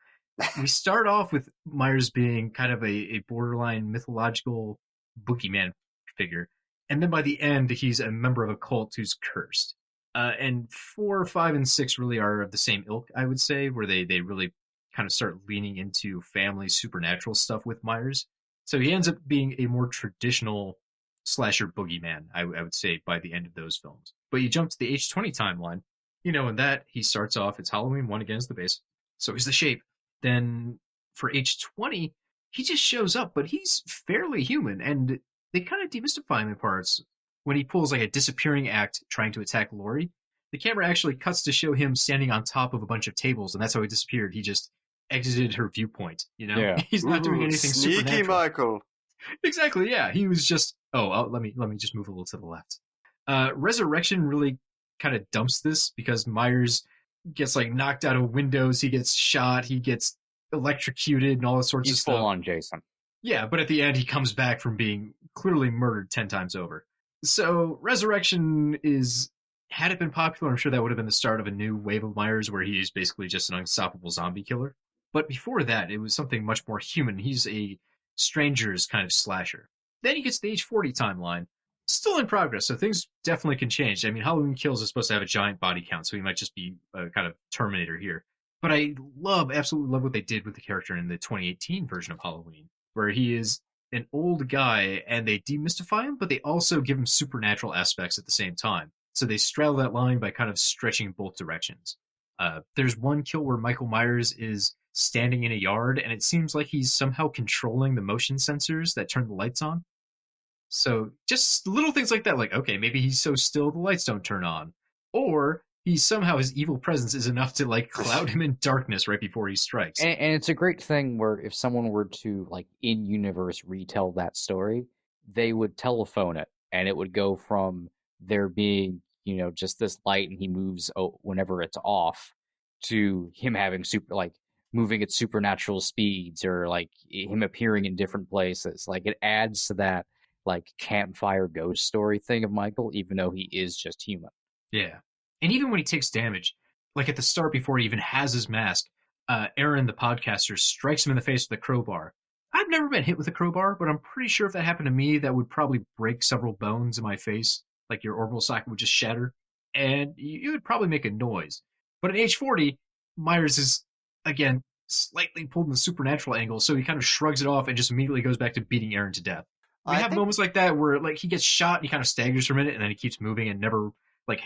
we start off with Myers being kind of a borderline mythological boogeyman figure. And then by the end, he's a member of a cult who's cursed. And 4, 5, and 6 really are of the same ilk, I would say, where they really kind of start leaning into family supernatural stuff with Myers. So he ends up being a more traditional slasher boogeyman, I would say, by the end of those films. But you jump to the H20 timeline, in that he starts off, it's Halloween 1 against the base. So he's the Shape. Then for H20, he just shows up, but he's fairly human, and they kind of demystify him in parts. When he pulls like a disappearing act trying to attack Laurie, the camera actually cuts to show him standing on top of a bunch of tables, and that's how he disappeared. He just exited her viewpoint, Yeah. He's not doing anything sneaky supernatural. Michael. Exactly, yeah. He was just, let me just move a little to the left. Resurrection really kind of dumps this because Myers gets like knocked out of windows, he gets shot, he gets electrocuted and all sorts of stuff. He's full on Jason. Yeah, but at the end he comes back from being clearly murdered 10 times over. So Resurrection had it been popular, I'm sure that would have been the start of a new wave of Myers where he is basically just an unstoppable zombie killer. But before that, it was something much more human. He's a stranger's kind of slasher. Then he gets the Age 40 timeline. Still in progress, so things definitely can change. I mean, Halloween Kills is supposed to have a giant body count, so he might just be a kind of Terminator here. But I absolutely love what they did with the character in the 2018 version of Halloween, where he is an old guy and they demystify him, but they also give him supernatural aspects at the same time. So they straddle that line by kind of stretching both directions. There's one kill where Michael Myers is standing in a yard, and it seems like he's somehow controlling the motion sensors that turn the lights on. So just little things like that, like, okay, maybe he's so still the lights don't turn on. Or his evil presence is enough to like cloud him in darkness right before he strikes. And it's a great thing where if someone were to like in universe retell that story, they would telephone it and it would go from there being, just this light and he moves whenever it's off to him having moving at supernatural speeds or like him appearing in different places. Like it adds to that like campfire ghost story thing of Michael, even though he is just human. Yeah. And even when he takes damage, like at the start before he even has his mask, Aaron, the podcaster, strikes him in the face with a crowbar. I've never been hit with a crowbar, but I'm pretty sure if that happened to me, that would probably break several bones in my face. Like your orbital socket would just shatter. And you would probably make a noise. But at age 40, Myers is, again, slightly pulled in the supernatural angle, so he kind of shrugs it off and just immediately goes back to beating Aaron to death. We have moments like that where like he gets shot and he kind of staggers for a minute and then he keeps moving and never like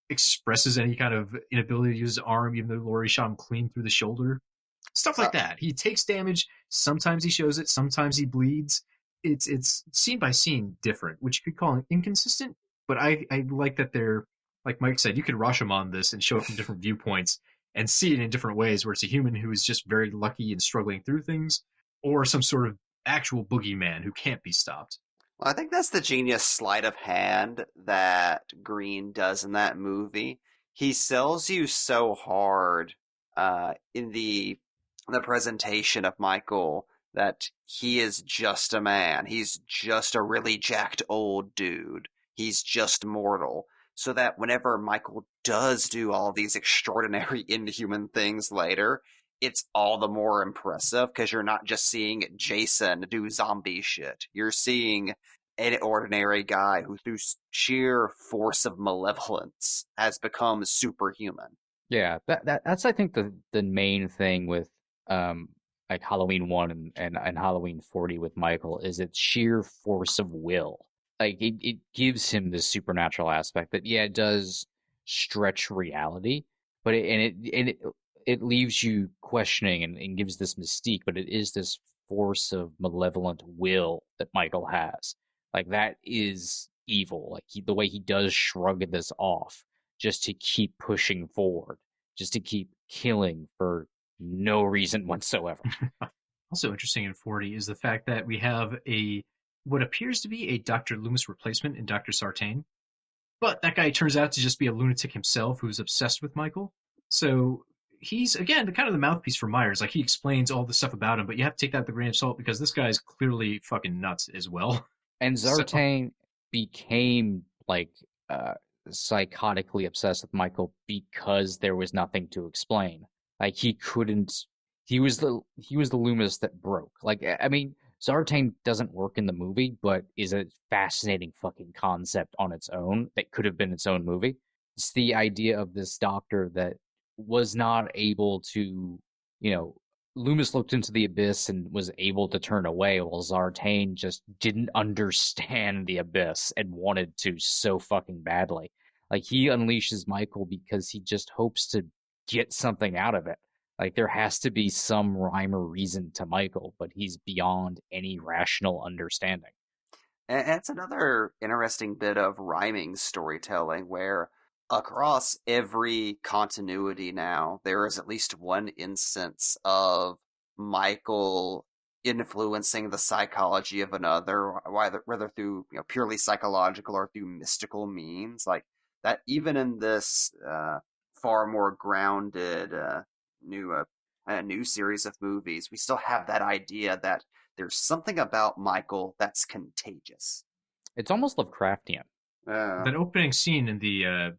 expresses any kind of inability to use his arm, even though Laurie shot him clean through the shoulder. Stuff like that. He takes damage. Sometimes he shows it. Sometimes he bleeds. It's scene by scene different, which you could call inconsistent. But I like that they're, like Mike said, you could Rashomon this and show it from different viewpoints and see it in different ways, where it's a human who is just very lucky and struggling through things, or some sort of actual boogeyman who can't be stopped. Well, I think that's the genius sleight of hand that Green does in that movie. He sells you so hard in the presentation of Michael that he is just a man. He's just a really jacked old dude. He's just mortal. So that whenever Michael does do all these extraordinary inhuman things later, it's all the more impressive because you're not just seeing Jason do zombie shit. You're seeing an ordinary guy who, through sheer force of malevolence, has become superhuman. Yeah, that's I think the main thing with like Halloween 1 and Halloween 40 with Michael is its sheer force of will. Like it gives him this supernatural aspect that it does stretch reality, but it leaves you questioning and gives this mystique, but it is this force of malevolent will that Michael has. Like that is evil. Like the way he does shrug this off just to keep pushing forward, just to keep killing for no reason whatsoever. Also interesting in 40 is the fact that we have what appears to be a Dr. Loomis replacement in Dr. Sartain. But that guy turns out to just be a lunatic himself who's obsessed with Michael. So he's, again, the mouthpiece for Myers. Like, he explains all the stuff about him, but you have to take that with a grain of salt because this guy's clearly fucking nuts as well. And Sartain became, psychotically obsessed with Michael because there was nothing to explain. Like, he was the Loomis that broke. Like, I mean, Zartane doesn't work in the movie, but is a fascinating fucking concept on its own that could have been its own movie. It's the idea of this doctor that was not able to, Loomis looked into the abyss and was able to turn away, while Zartane just didn't understand the abyss and wanted to so fucking badly. Like, he unleashes Michael because he just hopes to get something out of it. Like, there has to be some rhyme or reason to Michael, but he's beyond any rational understanding. And it's another interesting bit of rhyming storytelling where across every continuity now, there is at least one instance of Michael influencing the psychology of another, whether through purely psychological or through mystical means. Like that, even in this far more grounded new series of movies, we still have that idea that there's something about Michael that's contagious. It's almost Lovecraftian. That opening scene in the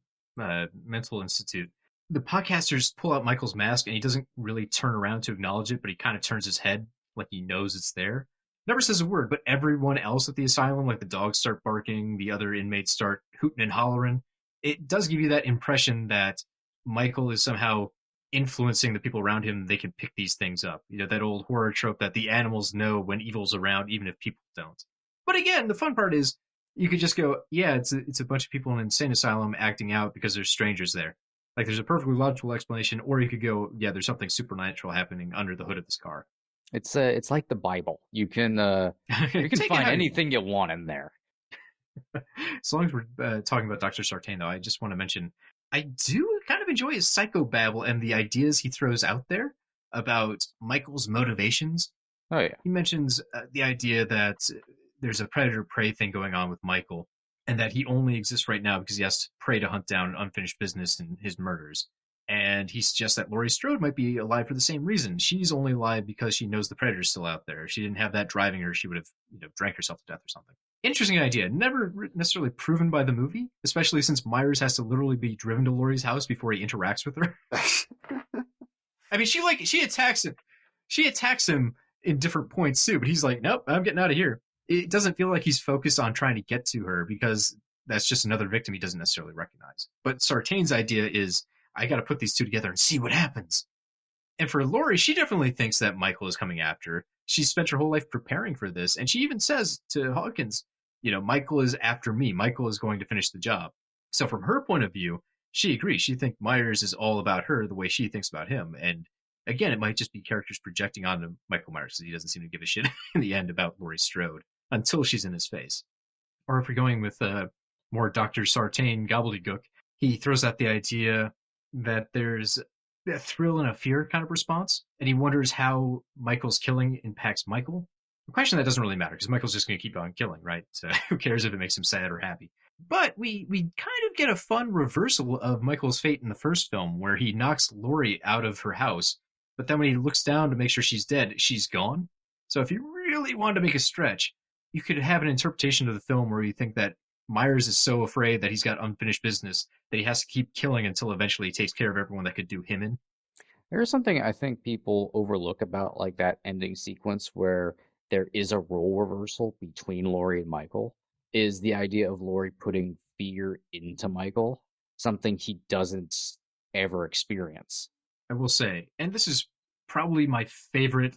mental institute, the podcasters pull out Michael's mask and he doesn't really turn around to acknowledge it, but he kind of turns his head like he knows it's there. Never says a word, but everyone else at the asylum, like the dogs start barking, the other inmates start hooting and hollering. It does give you that impression that Michael is somehow influencing the people around him. They can pick these things up. That old horror trope that the animals know when evil's around, even if people don't. But again, the fun part is you could just go, yeah, it's a bunch of people in an insane asylum acting out because there's strangers there. Like, there's a perfectly logical explanation. Or you could go, yeah, there's something supernatural happening under the hood of this car. It's like the Bible. You can find anything you want in there. As long as we're talking about Dr. Zartane, though, I just want to mention I do kind of enjoy his psychobabble and the ideas he throws out there about Michael's motivations. Oh, yeah. He mentions the idea that there's a predator-prey thing going on with Michael, and that he only exists right now because he has to prey to hunt down unfinished business in his murders. And he suggests that Laurie Strode might be alive for the same reason. She's only alive because she knows the predator's still out there. If she didn't have that driving her, she would have drank herself to death or something. Interesting idea. Never necessarily proven by the movie, especially since Myers has to literally be driven to Laurie's house before he interacts with her. I mean, she attacks him. She attacks him in different points too, but he's like, nope, I'm getting out of here. It doesn't feel like he's focused on trying to get to her because that's just another victim he doesn't necessarily recognize. But Zartane's idea is, I got to put these two together and see what happens. And for Laurie, she definitely thinks that Michael is coming after her. She's spent her whole life preparing for this. And she even says to Hawkins, Michael is after me. Michael is going to finish the job. So from her point of view, she agrees. She thinks Myers is all about her the way she thinks about him. And again, it might just be characters projecting onto Michael Myers because he doesn't seem to give a shit in the end about Laurie Strode until she's in his face. Or if we're going with more Dr. Zartane gobbledygook, he throws out the idea that there's a thrill and a fear kind of response, and he wonders how Michael's killing impacts Michael. A question that doesn't really matter, because Michael's just going to keep on killing, right? So who cares if it makes him sad or happy? But we kind of get a fun reversal of Michael's fate in the first film, where he knocks Laurie out of her house, but then when he looks down to make sure she's dead, she's gone. So if you really wanted to make a stretch, you could have an interpretation of the film where you think that Myers is so afraid that he's got unfinished business that he has to keep killing until eventually he takes care of everyone that could do him in. There's something I think people overlook about like that ending sequence where there is a role reversal between Laurie and Michael, is the idea of Laurie putting fear into Michael, something he doesn't ever experience. I will say, and this is probably my favorite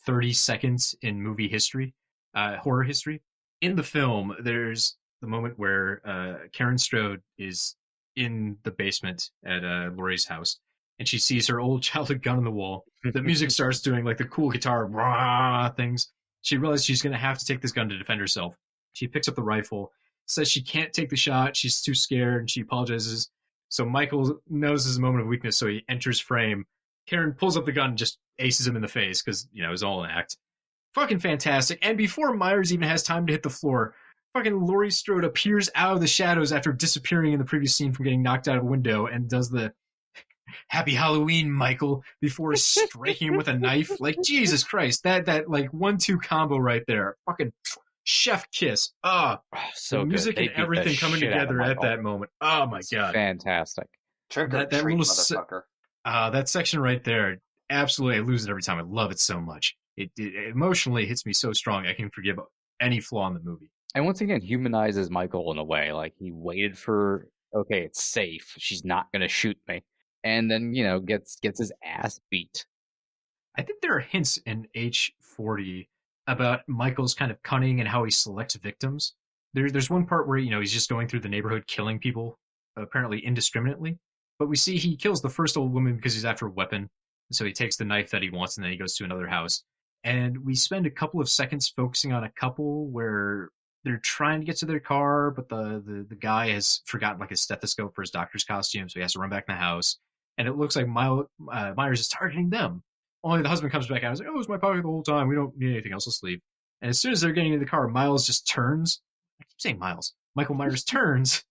30 seconds in movie history, horror history. In the film, there's the moment where Karen Strode is in the basement at Laurie's house, and she sees her old childhood gun on the wall. The music starts doing the cool guitar rah things. She realizes she's going to have to take this gun to defend herself. She picks up the rifle, says she can't take the shot. She's too scared, and she apologizes. So Michael knows this is a moment of weakness, so he enters frame. Karen pulls up the gun and just aces him in the face because, it was all an act. Fucking fantastic. And before Myers even has time to hit the floor, fucking Laurie Strode appears out of the shadows after disappearing in the previous scene from getting knocked out of a window and does the Happy Halloween, Michael, before striking him with a knife. Jesus Christ, that 1-2 combo right there. Fucking chef kiss. So the music and everything coming together at that moment. Oh my God. Fantastic. Trick or treat, motherfucker. That section right there, absolutely, I lose it every time. I love it so much. it emotionally hits me so strong I can forgive any flaw in the movie. And once again, humanizes Michael in a way. Like, he waited for, okay, it's safe. She's not going to shoot me. And then, gets his ass beat. I think there are hints in H40 about Michael's kind of cunning and how he selects victims. There's one part where, he's just going through the neighborhood killing people, apparently indiscriminately. But we see he kills the first old woman because he's after a weapon. So he takes the knife that he wants and then he goes to another house. And we spend a couple of seconds focusing on a couple where they're trying to get to their car, but the guy has forgotten like his stethoscope for his doctor's costume, so he has to run back in the house. And it looks like Myers is targeting them. Only the husband comes back out and is like, "Oh, it was my pocket the whole time. We don't need anything else. Let's leave." And as soon as they're getting into the car, Miles just turns. I keep saying Miles. Michael Myers turns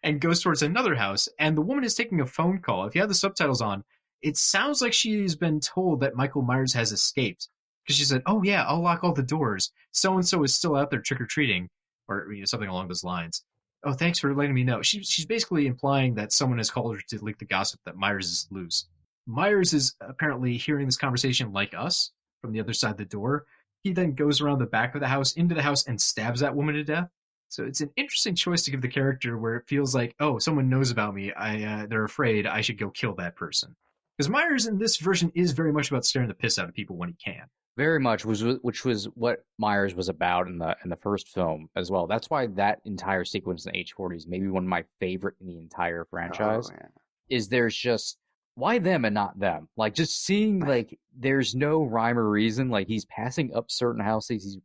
and goes towards another house. And the woman is taking a phone call. If you have the subtitles on, it sounds like she's been told that Michael Myers has escaped. Because she said, "Oh yeah, I'll lock all the doors. So-and-so is still out there trick-or-treating." Or something along those lines. "Oh, thanks for letting me know." She's basically implying that someone has called her to leak the gossip that Myers is loose. Myers is apparently hearing this conversation like us from the other side of the door. He then goes around the back of the house, into the house, and stabs that woman to death. So it's an interesting choice to give the character where it feels like, oh, someone knows about me. They're afraid I should go kill that person. Because Myers in this version is very much about scaring the piss out of people when he can. Very much, which was what Myers was about in the first film as well. That's why that entire sequence in H40 is maybe one of my favorite in the entire franchise. Oh, yeah. Is there's just, why them and not them? Like, just seeing, like, there's no rhyme or reason. Like, he's passing up certain houses,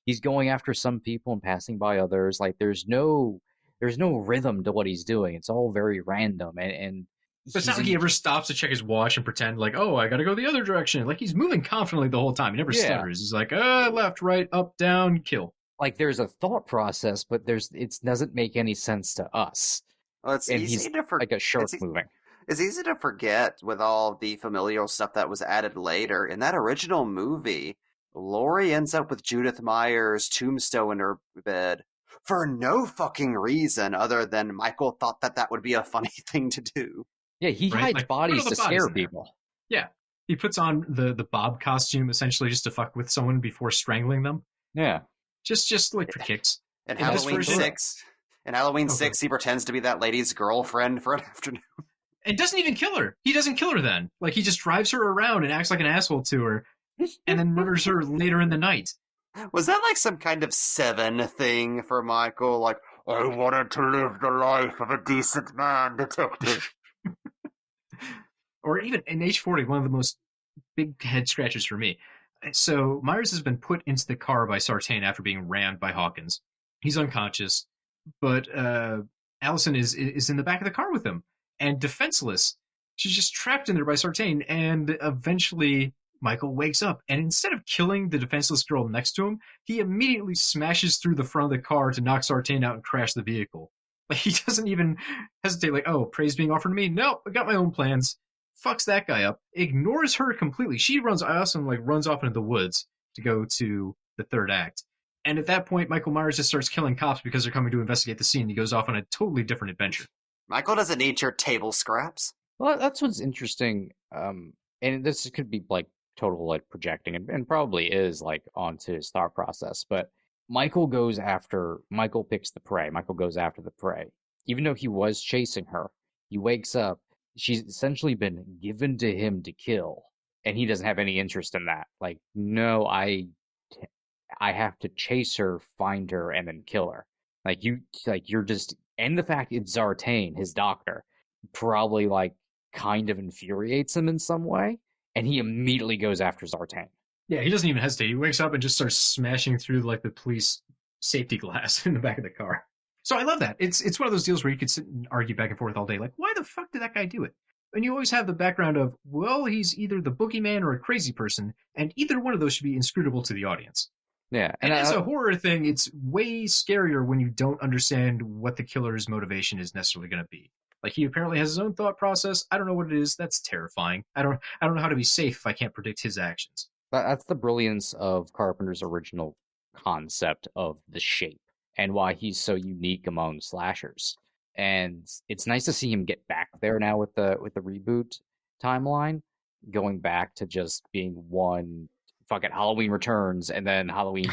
he's going after some people and passing by others. Like, there's no rhythm to what he's doing. It's all very random, and so it's not like he ever stops to check his watch and pretend like, oh, I gotta go the other direction. Like, he's moving confidently the whole time. He never stutters. He's like, left, right, up, down, kill. Like, there's a thought process, but it doesn't make any sense to us. Well, it's easy to forget. Like a shark moving. It's easy to forget with all the familial stuff that was added later. In that original movie, Laurie ends up with Judith Myers' tombstone in her bed for no fucking reason other than Michael thought that would be a funny thing to do. Yeah, he hides bodies to scare people. Yeah. He puts on the Bob costume essentially just to fuck with someone before strangling them. Yeah. Just like for kicks. In Halloween 6, he pretends to be that lady's girlfriend for an afternoon. And doesn't even kill her. He doesn't kill her then. Like, he just drives her around and acts like an asshole to her and then murders her later in the night. Was that like some kind of Seven thing for Michael? Like, I wanted to live the life of a decent man, detective. Or even in H40, one of the most big head scratches for me. So Myers has been put into the car by Sartain after being rammed by Hawkins. He's unconscious, but Allison is in the back of the car with him and defenseless. She's just trapped in there by Sartain, and eventually Michael wakes up, and instead of killing the defenseless girl next to him, he immediately smashes through the front of the car to knock Sartain out and crash the vehicle. Like, he doesn't even hesitate, like, oh, praise being offered to me? No, I got my own plans. Fucks that guy up. Ignores her completely. She runs off into the woods to go to the third act. And at that point, Michael Myers just starts killing cops because they're coming to investigate the scene. He goes off on a totally different adventure. Michael doesn't need your table scraps. Well, that's what's interesting. And this could be, like, total, like, projecting, and probably is, like, onto his thought process. But Michael picks the prey. Michael goes after the prey. Even though he was chasing her, he wakes up. She's essentially been given to him to kill, and he doesn't have any interest in that. Like, no, I have to chase her, find her, and then kill her. You're just, and the fact it's Zartane, his doctor, probably, like, kind of infuriates him in some way, and he immediately goes after Zartane. Yeah, he doesn't even hesitate. He wakes up and just starts smashing through, like, the police safety glass in the back of the car. So I love that. It's one of those deals where you could sit and argue back and forth all day. Like, why the fuck did that guy do it? And you always have the background of, well, he's either the boogeyman or a crazy person, and either one of those should be inscrutable to the audience. Yeah. And as a horror thing, it's way scarier when you don't understand what the killer's motivation is necessarily going to be. Like, he apparently has his own thought process. I don't know what it is. That's terrifying. I don't know how to be safe if I can't predict his actions. That's the brilliance of Carpenter's original concept of the shape, and why he's so unique among slashers. And it's nice to see him get back there now with the reboot timeline, going back to just being one fucking Halloween Returns and then Halloween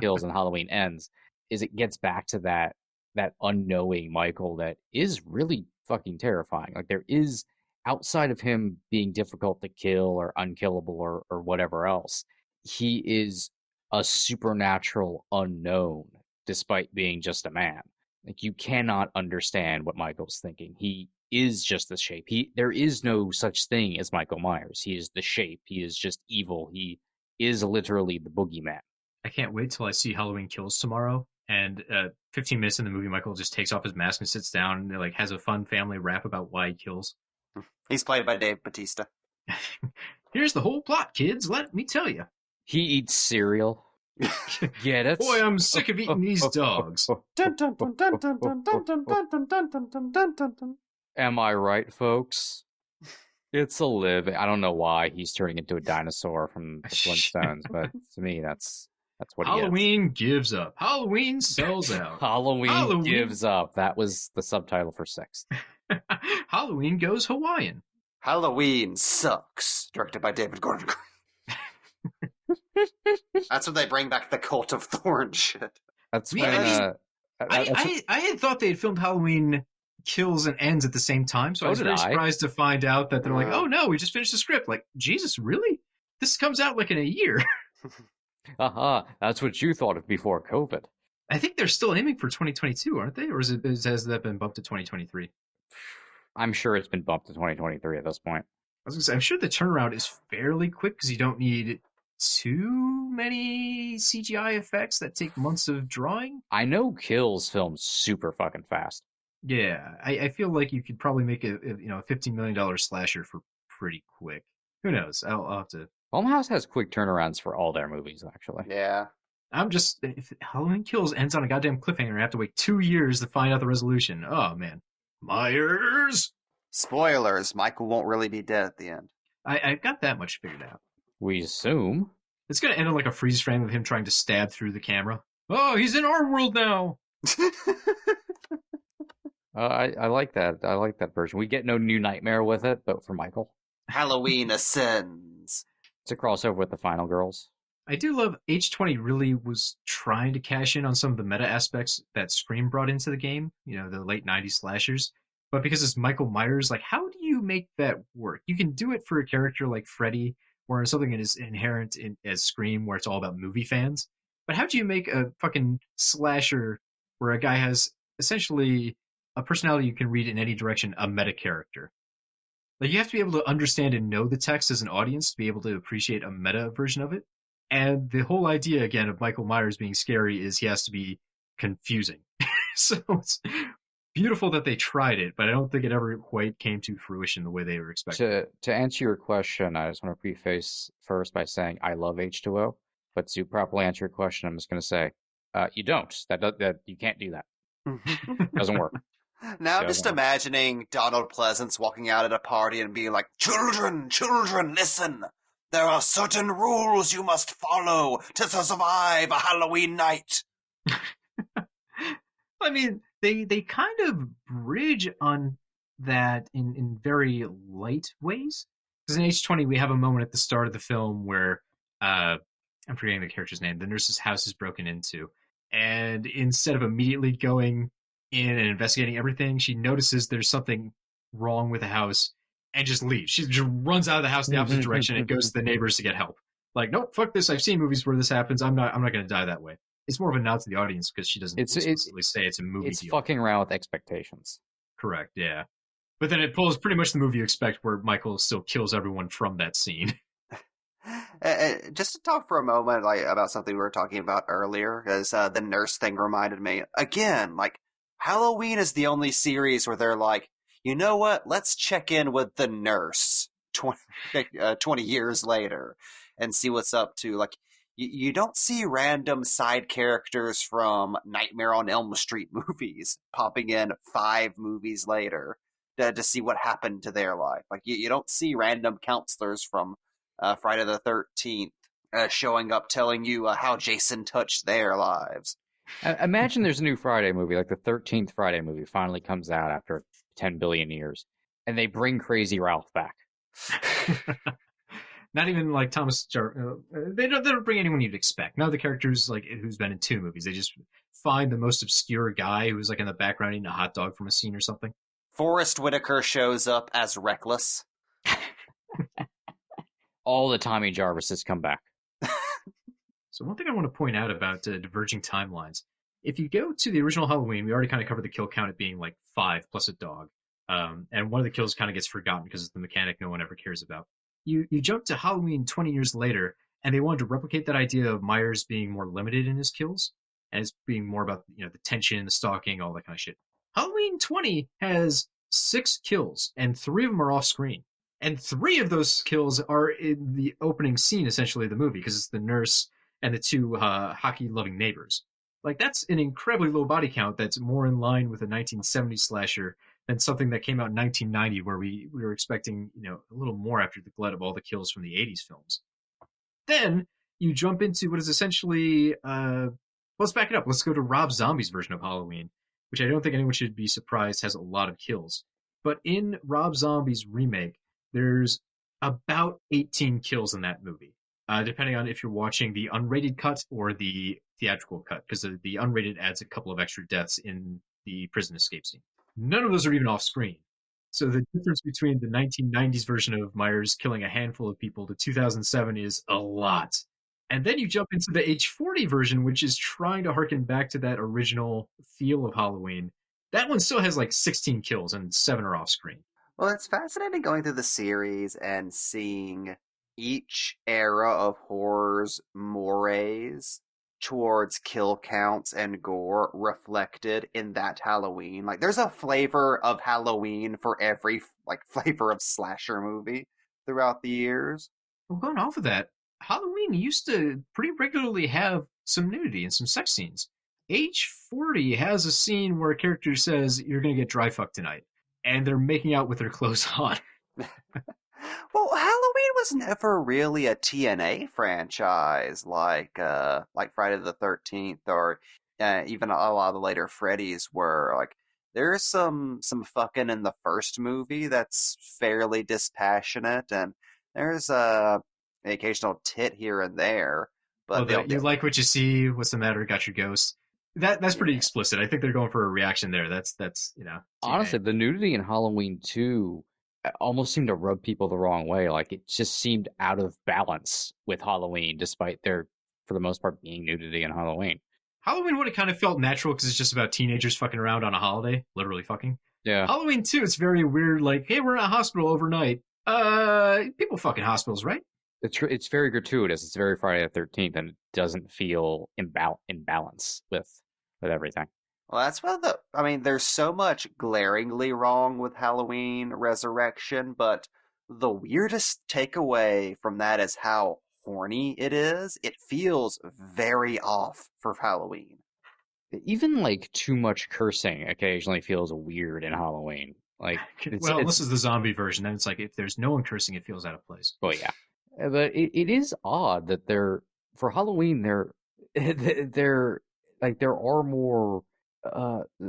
Kills and Halloween Ends, is it gets back to that unknowing Michael that is really fucking terrifying. Like, there is, outside of him being difficult to kill or unkillable or whatever else, he is a supernatural unknown despite being just a man. Like, you cannot understand what Michael's thinking. He is just the shape. There is no such thing as Michael Myers. He is the shape. He is just evil. He is literally the boogeyman. I can't wait till I see Halloween Kills tomorrow. And 15 minutes in the movie, Michael just takes off his mask and sits down and like has a fun family rap about why he kills. He's played by Dave Bautista. Here's the whole plot, kids. Let me tell you. He eats cereal. Get it? Boy, I'm sick of eating these dogs. Am I right, folks? It's a living. I don't know why he's turning into a dinosaur from the Flintstones, but to me, that's what Halloween gives up. Halloween sells out. Halloween gives up. That was the subtitle for 6. Halloween goes Hawaiian. Halloween sucks. Directed by David Gordon Green. That's when they bring back the Cult of Thorn shit. That's when I had thought they had filmed Halloween Kills and Ends at the same time, so I was very surprised to find out that they're like, oh no, we just finished the script. Like, Jesus, really? This comes out like in a year. That's what you thought of before COVID. I think they're still aiming for 2022, aren't they? Or has that been bumped to 2023? I'm sure it's been bumped to 2023 at this point. I was going to say, I'm sure the turnaround is fairly quick because you don't need too many CGI effects that take months of drawing. I know Kills films super fucking fast. Yeah, I feel like you could probably make a $15 million slasher for pretty quick. Who knows? I'll have to. Blumhouse has quick turnarounds for all their movies, actually. Yeah. If Halloween Kills ends on a goddamn cliffhanger, I have to wait 2 years to find out the resolution. Oh, man. Myers! Spoilers, Michael won't really be dead at the end. I got that much figured out. We assume. It's going to end on like a freeze frame of him trying to stab through the camera. Oh, he's in our world now! I like that. I like that version. We get no new Nightmare with it, but for Michael. Halloween Ascends. It's a crossover with the Final Girls. I do love H20 really was trying to cash in on some of the meta aspects that Scream brought into the game, the late 90s slashers. But because it's Michael Myers, like, how do you make that work? You can do it for a character like Freddy, or something that is inherent as Scream, where it's all about movie fans. But how do you make a fucking slasher where a guy has essentially a personality you can read in any direction, a meta character? Like, you have to be able to understand and know the text as an audience to be able to appreciate a meta version of it. And the whole idea, again, of Michael Myers being scary is he has to be confusing. So it's beautiful that they tried it, but I don't think it ever quite came to fruition the way they were expecting. To answer your question, I just want to preface first by saying I love H2O, but to properly answer your question, I'm just going to say you don't. That you can't do that. Doesn't work. Now I'm just imagining Donald Pleasance walking out at a party and being like, Children, listen! There are certain rules you must follow to survive a Halloween night. I mean, they kind of bridge on that in very light ways. Because in H20, we have a moment at the start of the film where, I'm forgetting the character's name, the nurse's house is broken into. And instead of immediately going in and investigating everything, she notices there's something wrong with the house and just leaves. She just runs out of the house in the opposite direction and goes to the neighbors to get help. Like, nope, fuck this. I've seen movies where this happens. I'm not going to die that way. It's more of a nod to the audience because she doesn't explicitly say it's a movie It's deal. fucking around with expectations. Correct, yeah. But then it pulls pretty much the movie you expect, where Michael still kills everyone from that scene. Just to talk for a moment about something we were talking about earlier, because the nurse thing reminded me. Again, Halloween is the only series where they're like, you know what, let's check in with the nurse 20 years later and see what's up to. You don't see random side characters from Nightmare on Elm Street movies popping in 5 movies later to see what happened to their life. You don't see random counselors from Friday the 13th showing up telling you how Jason touched their lives. Imagine there's a new Friday movie, like the 13th Friday movie finally comes out after 10 billion years, and they bring Crazy Ralph back. Not even like Thomas they don't bring anyone you'd expect. None of the characters like who's been in 2 movies. They just find the most obscure guy who's like in the background eating a hot dog from a scene or something. Forrest Whitaker shows up as Reckless. All the Tommy Jarvises come back. So one thing I want to point out about diverging timelines, if you go to the original Halloween, we already kind of covered the kill count at being like 5 plus a dog. And one of the kills kind of gets forgotten because it's the mechanic no one ever cares about. You jump to Halloween 20 years later, and they wanted to replicate that idea of Myers being more limited in his kills, and it's being more about the tension, the stalking, all that kind of shit. Halloween 20 has 6 kills, and 3 of them are off screen. And 3 of those kills are in the opening scene, essentially, of the movie, because it's the nurse and the 2 hockey-loving neighbors. Like, that's an incredibly low body count that's more in line with a 1970s slasher than something that came out in 1990, where we were expecting, a little more after the glut of all the kills from the 80s films. Then you jump into what is essentially, let's back it up. Let's go to Rob Zombie's version of Halloween, which I don't think anyone should be surprised has a lot of kills. But in Rob Zombie's remake, there's about 18 kills in that movie, depending on if you're watching the unrated cut or the theatrical cut, because the unrated adds a couple of extra deaths in the prison escape scene. None of those are even off screen. So the difference between the 1990s version of Myers killing a handful of people to 2007 is a lot. And then you jump into the H40 version, which is trying to harken back to that original feel of Halloween. That one still has like 16 kills and 7 are off screen. Well, it's fascinating going through the series and seeing each era of horror's mores towards kill counts and gore reflected in that Halloween. Like, there's a flavor of Halloween for every flavor of slasher movie throughout the years. Well, going off of that, Halloween used to pretty regularly have some nudity and some sex scenes. H40 has a scene where a character says, "You're going to get dry fucked tonight," and they're making out with their clothes on. Well, Halloween was never really a TNA franchise like Friday the 13th or even a lot of the later Freddy's were. Like, there's some fucking in the first movie that's fairly dispassionate, and there's an occasional tit here and there. But you like what you see, what's the matter, got your ghost. That's pretty explicit. I think they're going for a reaction there. That's TNA. Honestly, the nudity in Halloween 2 almost seemed to rub people the wrong way. Like, it just seemed out of balance with Halloween, despite there, for the most part, being nudity in Halloween. Halloween would have kind of felt natural because it's just about teenagers fucking around on a holiday, literally fucking. Yeah. Halloween 2, it's very weird. Like, hey, we're in a hospital overnight. People fucking hospitals, right? It's very gratuitous. It's very Friday the 13th, and it doesn't feel in balance with everything. Well, that's there's so much glaringly wrong with Halloween Resurrection, but the weirdest takeaway from that is how horny it is. It feels very off for Halloween. Even, like, too much cursing occasionally feels weird in Halloween. Like, this is the zombie version, then it's like, if there's no one cursing, it feels out of place. Well, yeah. But it is odd that for Halloween, there are more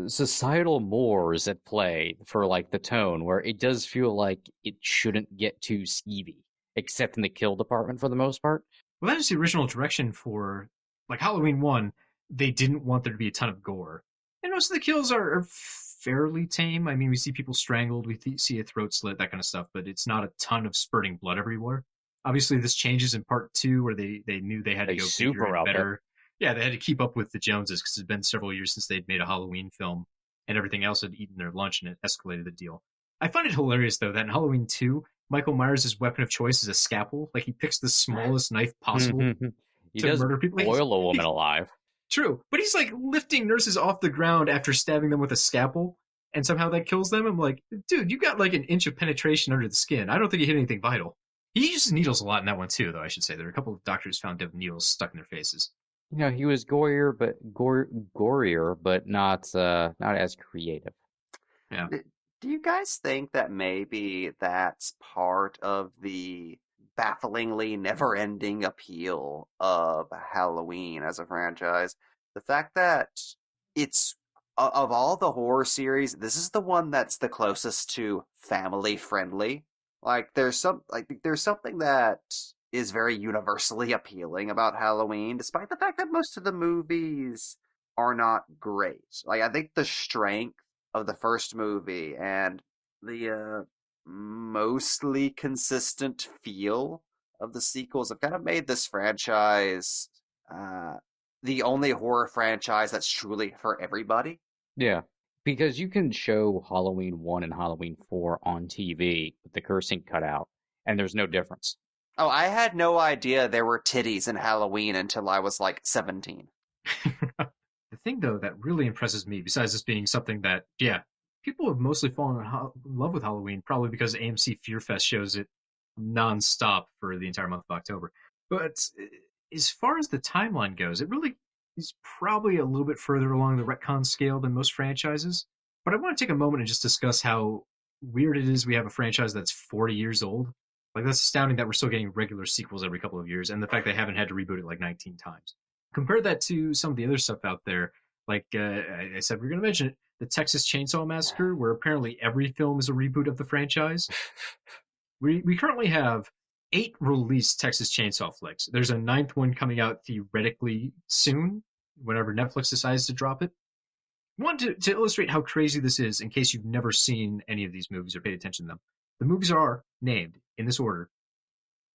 societal mores at play for, like, the tone, where it does feel like it shouldn't get too skeevy, except in the kill department for the most part. Well, that is the original direction for, like, Halloween 1. They didn't want there to be a ton of gore. And most of the kills are fairly tame. I mean, we see people strangled, we see a throat slit, that kind of stuff, but it's not a ton of spurting blood everywhere. Obviously, this changes in part 2, where they knew they had to go super out better. Yeah, they had to keep up with the Joneses because it's been several years since they'd made a Halloween film, and everything else had eaten their lunch, and it escalated the deal. I find it hilarious, though, that in Halloween 2, Michael Myers' weapon of choice is a scalpel. Like, he picks the smallest knife possible to murder people. Boil a woman alive. True, but he's, like, lifting nurses off the ground after stabbing them with a scalpel, and somehow that kills them. I'm like, dude, you got, like, an inch of penetration under the skin. I don't think you hit anything vital. He uses needles a lot in that one, too, though, I should say. There are a couple of doctors found to have needles stuck in their faces. He was gorier, but not as creative. Yeah. Do you guys think that maybe that's part of the bafflingly never-ending appeal of Halloween as a franchise? The fact that it's, of all the horror series, this is the one that's the closest to family-friendly. Like, there's something that is very universally appealing about Halloween, despite the fact that most of the movies are not great. Like, I think the strength of the first movie and the mostly consistent feel of the sequels have kind of made this franchise the only horror franchise that's truly for everybody. Yeah, because you can show Halloween 1 and Halloween 4 on TV with the cursing cut out, and there's no difference. Oh, I had no idea there were titties in Halloween until I was like 17. The thing, though, that really impresses me, besides this being something that, yeah, people have mostly fallen in love with Halloween, probably because AMC Fear Fest shows it nonstop for the entire month of October. But as far as the timeline goes, it really is probably a little bit further along the retcon scale than most franchises. But I want to take a moment and just discuss how weird it is we have a franchise that's 40 years old. Like, that's astounding that we're still getting regular sequels every couple of years, and the fact they haven't had to reboot it like 19 times. Compare that to some of the other stuff out there. Like I said, we're going to mention it, the Texas Chainsaw Massacre, where apparently every film is a reboot of the franchise. We currently have 8 released Texas Chainsaw flicks. There's a 9th one coming out theoretically soon, whenever Netflix decides to drop it. I want to illustrate how crazy this is in case you've never seen any of these movies or paid attention to them. The movies are named, in this order: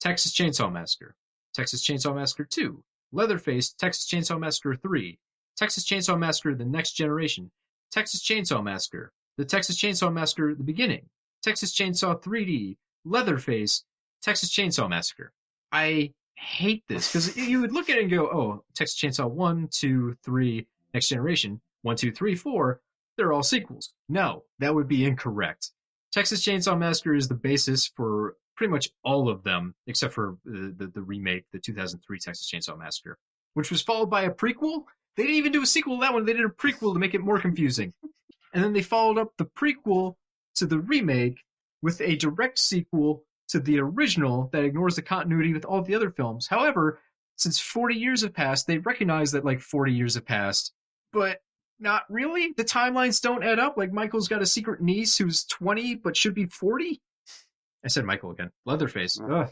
Texas Chainsaw Massacre, Texas Chainsaw Massacre 2, Leatherface, Texas Chainsaw Massacre 3, Texas Chainsaw Massacre The Next Generation, Texas Chainsaw Massacre, The Texas Chainsaw Massacre The Beginning, Texas Chainsaw 3D, Leatherface, Texas Chainsaw Massacre. I hate this, because you would look at it and go, oh, Texas Chainsaw 1, 2, 3, Next Generation, 1, 2, 3, 4, they're all sequels. No, that would be incorrect. Texas Chainsaw Massacre is the basis for pretty much all of them, except for the remake, the 2003 Texas Chainsaw Massacre, which was followed by a prequel. They didn't even do a sequel to that one. They did a prequel to make it more confusing. And then they followed up the prequel to the remake with a direct sequel to the original that ignores the continuity with all the other films. However, since 40 years have passed, they recognize that like 40 years have passed, but not really. The timelines don't add up. Like, Michael's got a secret niece who's 20 but should be 40. I said Michael again. Leatherface. Ugh.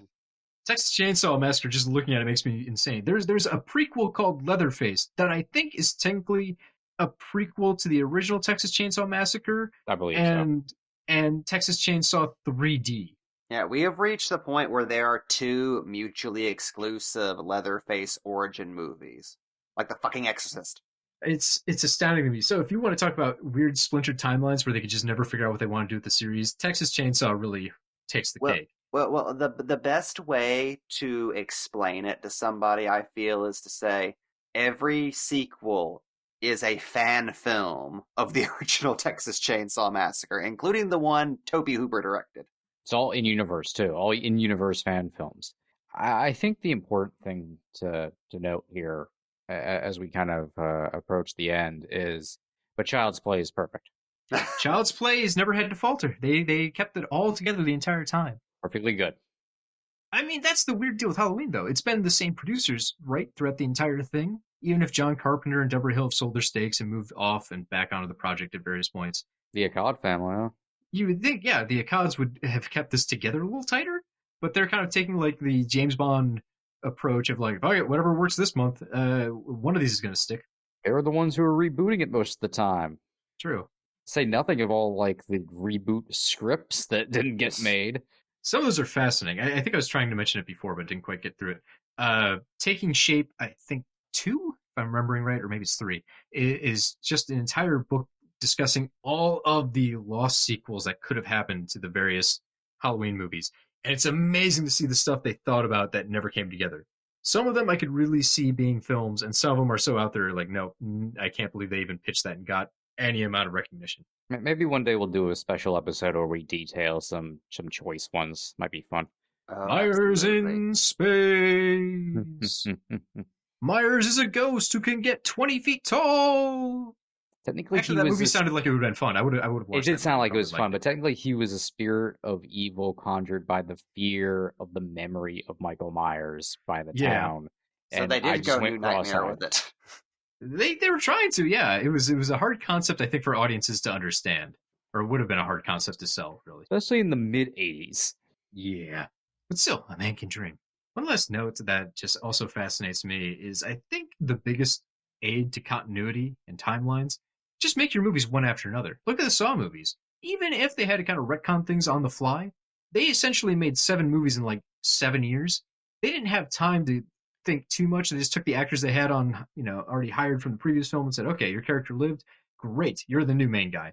Texas Chainsaw Massacre, just looking at it makes me insane. There's a prequel called Leatherface that I think is technically a prequel to the original Texas Chainsaw Massacre. I believe so. And Texas Chainsaw 3D. Yeah, we have reached the point where there are 2 mutually exclusive Leatherface origin movies. Like the fucking Exorcist. It's astounding to me. So if you want to talk about weird splintered timelines where they could just never figure out what they want to do with the series, Texas Chainsaw really takes the cake. Well, the best way to explain it to somebody, I feel, is to say every sequel is a fan film of the original Texas Chainsaw Massacre, including the one Tobe Hooper directed. It's all in-universe, too. All in-universe fan films. I think the important thing to note here, as we kind of approach the end, is, but Child's Play is perfect. Child's Play has never had to falter. They kept it all together the entire time. Perfectly good. I mean, that's the weird deal with Halloween, though. It's been the same producers, right, throughout the entire thing. Even if John Carpenter and Deborah Hill have sold their stakes and moved off and back onto the project at various points. The Akkad family, huh? You would think, yeah, the Akkads would have kept this together a little tighter, but they're kind of taking, like, the James Bond approach of, like, okay, whatever works this month, one of these is going to stick. They're the ones who are rebooting it most of the time. True. Say nothing of all, like, the reboot scripts that didn't get made. Some of those are fascinating. I think I was trying to mention it before, but didn't quite get through it. Taking Shape, I think 2, if I'm remembering right, or maybe it's 3, is just an entire book discussing all of the lost sequels that could have happened to the various Halloween movies. And it's amazing to see the stuff they thought about that never came together. Some of them I could really see being films, and some of them are so out there, like, no, I can't believe they even pitched that and got any amount of recognition. Maybe one day we'll do a special episode where we detail some choice ones. Might be fun. Myers in space. Myers is a ghost who can get 20 feet tall. Technically, actually, that movie sounded like it would have been fun. I would have watched it. It did sound like it was fun, but technically he was a spirit of evil conjured by the fear of the memory of Michael Myers by the town. So they did go New Nightmare with it. They were trying to, yeah. It was a hard concept, I think, for audiences to understand. Or it would have been a hard concept to sell, really. Especially in the mid-'80s. Yeah. But still, a man can dream. One last note that just also fascinates me is I think the biggest aid to continuity and timelines, just make your movies one after another. Look at the Saw movies. Even if they had to kind of retcon things on the fly, they essentially made 7 movies in like 7 years. They didn't have time to think too much. They just took the actors they had on, already hired from the previous film and said, okay, your character lived. Great. You're the new main guy.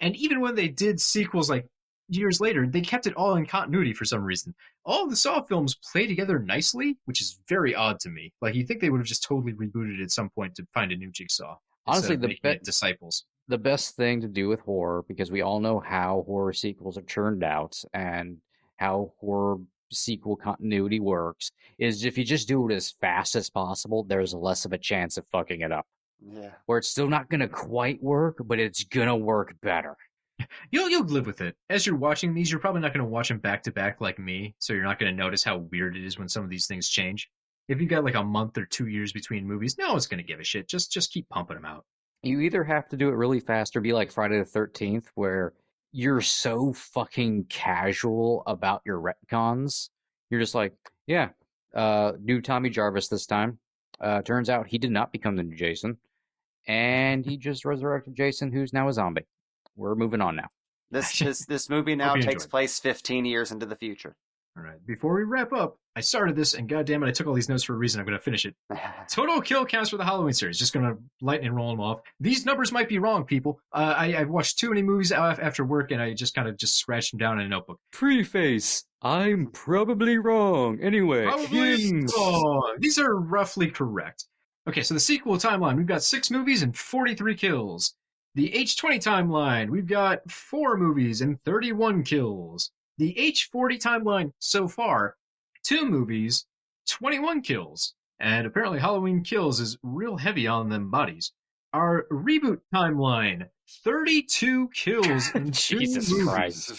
And even when they did sequels like years later, they kept it all in continuity for some reason. All of the Saw films play together nicely, which is very odd to me. Like, you think they would have just totally rebooted at some point to find a new Jigsaw. Honestly, Disciples. The best thing to do with horror, because we all know how horror sequels are churned out and how horror sequel continuity works, is if you just do it as fast as possible, there's less of a chance of fucking it up. Yeah. Where it's still not going to quite work, but it's going to work better. You'll live with it. As you're watching these, you're probably not going to watch them back to back like me, so you're not going to notice how weird it is when some of these things change. If you got like a month or 2 years between movies, no one's going to give a shit. Just keep pumping them out. You either have to do it really fast or be like Friday the 13th, where you're so fucking casual about your retcons. You're just like, yeah, new Tommy Jarvis this time. Turns out he did not become the new Jason, and he just resurrected Jason, who's now a zombie. We're moving on now. This movie now takes place 15 years into the future. All right. Before we wrap up, I started this, and goddammit, I took all these notes for a reason. I'm going to finish it. Total kill counts for the Halloween series. Just going to lightning roll them off. These numbers might be wrong, people. I've watched too many movies after work, and I just kind of scratched them down in a notebook. Preface. I'm probably wrong. Anyway, these are roughly correct. Okay, so the sequel timeline, we've got 6 movies and 43 kills. The H20 timeline, we've got 4 movies and 31 kills. The H40 timeline so far, 2 movies, 21 kills. And apparently Halloween Kills is real heavy on them bodies. Our reboot timeline, 32 kills in 2 Jesus movies. Christ.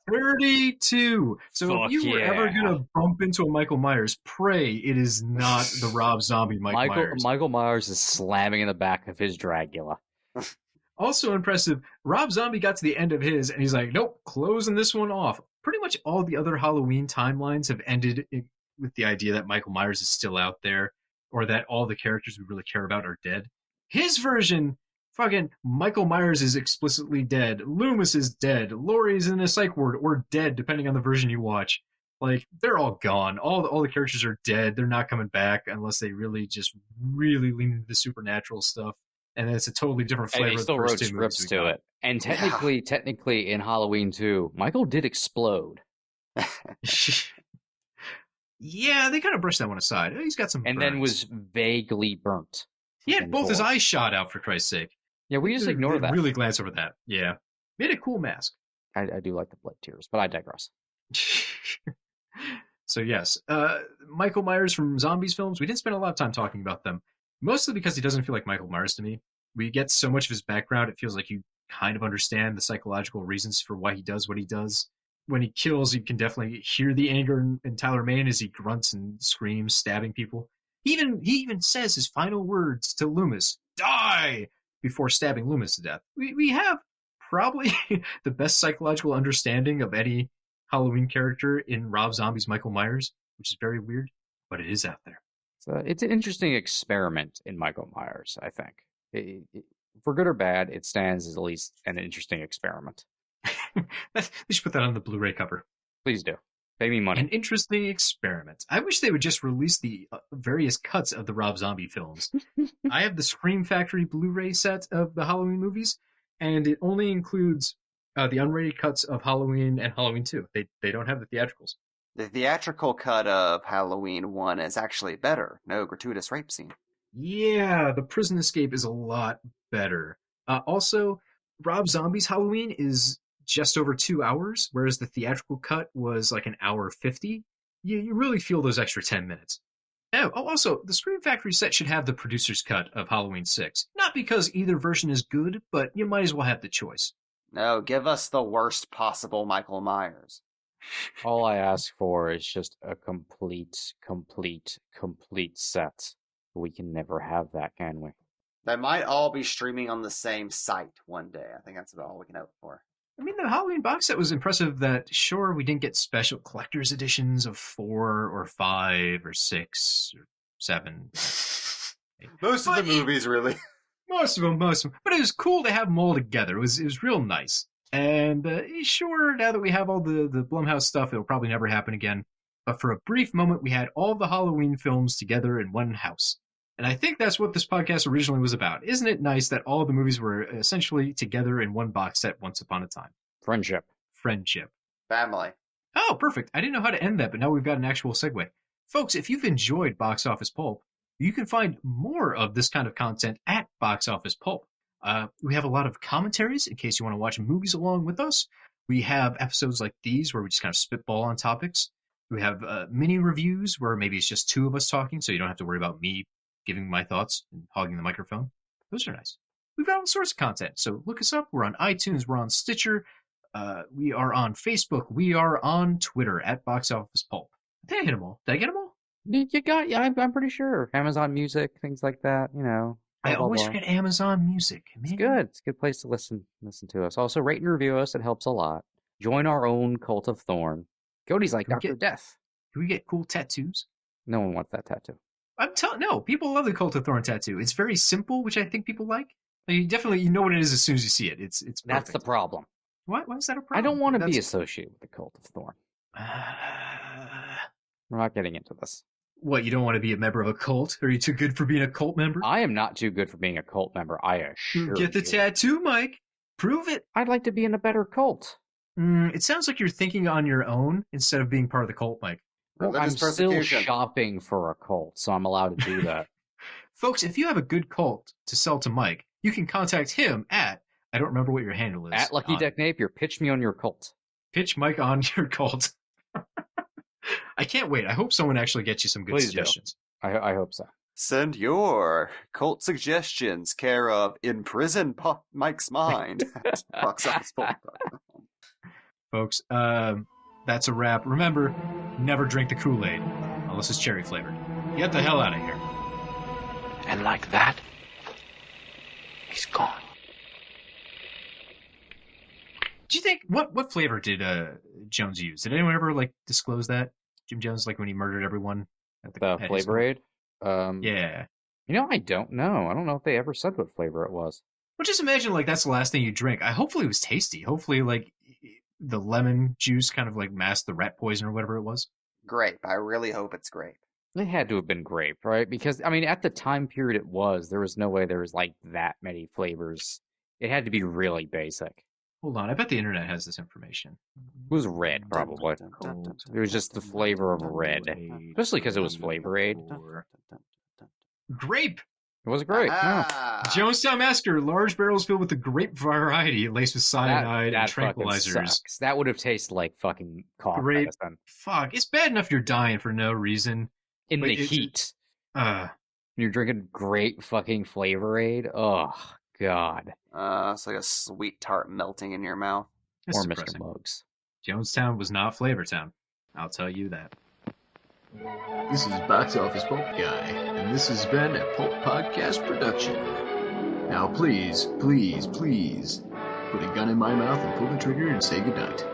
32. So if you were ever going to bump into a Michael Myers, pray it is not the Rob Zombie Myers. Michael Myers is slamming in the back of his Dracula. Also impressive, Rob Zombie got to the end of his, and he's like, nope, closing this one off. Pretty much all the other Halloween timelines have ended with the idea that Michael Myers is still out there, or that all the characters we really care about are dead. His version, fucking Michael Myers is explicitly dead. Loomis is dead. Laurie's in a psych ward, or dead, depending on the version you watch. Like, they're all gone. All the characters are dead. They're not coming back unless they really lean into the supernatural stuff. And then it's a totally different flavor. And he still wrote scripts to it. And technically in Halloween 2, Michael did explode. Yeah, they kind of brushed that one aside. He's got some and burns. Then was vaguely burnt. He had both his eyes shot out, for Christ's sake. Yeah, we just ignore that. Really glance over that. Yeah. Made a cool mask. I do like the blood tears, but I digress. So yes, Michael Myers from Zombies films, we didn't spend a lot of time talking about them. Mostly because he doesn't feel like Michael Myers to me. We get so much of his background, it feels like you kind of understand the psychological reasons for why he does what he does. When he kills, you can definitely hear the anger in Tyler Mane as he grunts and screams, stabbing people. He even says his final words to Loomis, "Die!" before stabbing Loomis to death. We have probably the best psychological understanding of any Halloween character in Rob Zombie's Michael Myers, which is very weird, but it is out there. It's an interesting experiment in Michael Myers, I think. For good or bad, it stands as at least an interesting experiment. They should put that on the Blu-ray cover. Please do. Pay me money. An interesting experiment. I wish they would just release the various cuts of the Rob Zombie films. I have the Scream Factory Blu-ray set of the Halloween movies, and it only includes the unrated cuts of Halloween and Halloween 2. They don't have the theatricals. The theatrical cut of Halloween 1 is actually better. No gratuitous rape scene. Yeah, the prison escape is a lot better. Also, Rob Zombie's Halloween is just over 2 hours, whereas the theatrical cut was like an hour 50. You really feel those extra 10 minutes. Oh, also, the Scream Factory set should have the producer's cut of Halloween 6. Not because either version is good, but you might as well have the choice. No, give us the worst possible Michael Myers. All I ask for is just a complete set. We can never have that, can we? They might all be streaming on the same site one day. I think that's about all we can hope for. I mean, the Halloween box set was impressive that, sure, we didn't get special collector's editions of 4 or 5 or 6 or 7. Most of the movies, really. Most of them. But it was cool to have them all together. It was real nice. And sure, now that we have all the Blumhouse stuff, it'll probably never happen again. But for a brief moment, we had all the Halloween films together in one house. And I think that's what this podcast originally was about. Isn't it nice that all the movies were essentially together in one box set once upon a time? Friendship. Family. Oh, perfect. I didn't know how to end that, but now we've got an actual segue. Folks, if you've enjoyed Box Office Pulp, you can find more of this kind of content at Box Office Pulp. We have a lot of commentaries in case you want to watch movies along with us. We have episodes like these where we just kind of spitball on topics. We have mini reviews where maybe it's just two of us talking, so you don't have to worry about me giving my thoughts and hogging the microphone. Those are nice. We've got all sorts of content, so look us up. We're on iTunes. We're on Stitcher. We are on Facebook. We are on Twitter at Box Office Pulp. I think I hit them all. Did I get them all? You got, yeah, I'm pretty sure. Amazon Music, things like that, you know. I always forget Amazon Music. Man. It's good. It's a good place to listen to us. Also, rate and review us. It helps a lot. Join our own Cult of Thorn. Cody's like Dr. Death. Can we get cool tattoos? No one wants that tattoo. No, people love the Cult of Thorn tattoo. It's very simple, which I think people like. You know what it is as soon as you see it. It's perfect. That's the problem. Why is that a problem? I don't want to be associated with the Cult of Thorn. We're not getting into this. What, you don't want to be a member of a cult? Are you too good for being a cult member? I am not too good for being a cult member, I assure you. Get the tattoo, Mike. Prove it. I'd like to be in a better cult. It sounds like you're thinking on your own instead of being part of the cult, Mike. Well, I'm still shopping for a cult, so I'm allowed to do that. Folks, if you have a good cult to sell to Mike, you can contact him at, I don't remember what your handle is. At Lucky Deck Napier, pitch me on your cult. Pitch Mike on your cult. I can't wait. I hope someone actually gets you some good suggestions. I hope so. Send your cult suggestions, care of In Prison Mike's Mind at boxofficepulp.com. Folks, that's a wrap. Remember, never drink the Kool-Aid unless it's cherry flavored. Get the hell out of here. And like that, he's gone. Do you think what flavor did Jones use? Did anyone ever disclose that? Jim Jones, when he murdered everyone at the Flavor Aid? Yeah. I don't know. I don't know if they ever said what flavor it was. Well, just imagine that's the last thing you drink. Hopefully it was tasty. Hopefully the lemon juice kind of masked the rat poison or whatever it was. Grape. I really hope it's grape. It had to have been grape, right? Because at the time period there was no way there was that many flavors. It had to be really basic. Hold on, I bet the internet has this information. It was red, probably. It was just the flavor of red. Especially because it was Flavor Aid. Grape! It was grape. Ah. No. Jonestown Massacre, large barrels filled with the grape variety, laced with cyanide and tranquilizers. That would have tasted like fucking cough medicine. Fuck, it's bad enough you're dying for no reason. In the heat. You're drinking grape fucking Flavor Aid? Oh, God. It's like a sweet tart melting in your mouth. That's or depressing. Mr. Muggs. Jonestown was not Flavortown. I'll tell you that. This is Box Office Pulp Guy, and this has been a Pulp Podcast production. Now please, please, please, put a gun in my mouth and pull the trigger and say goodnight.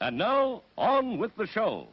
And now, on with the show.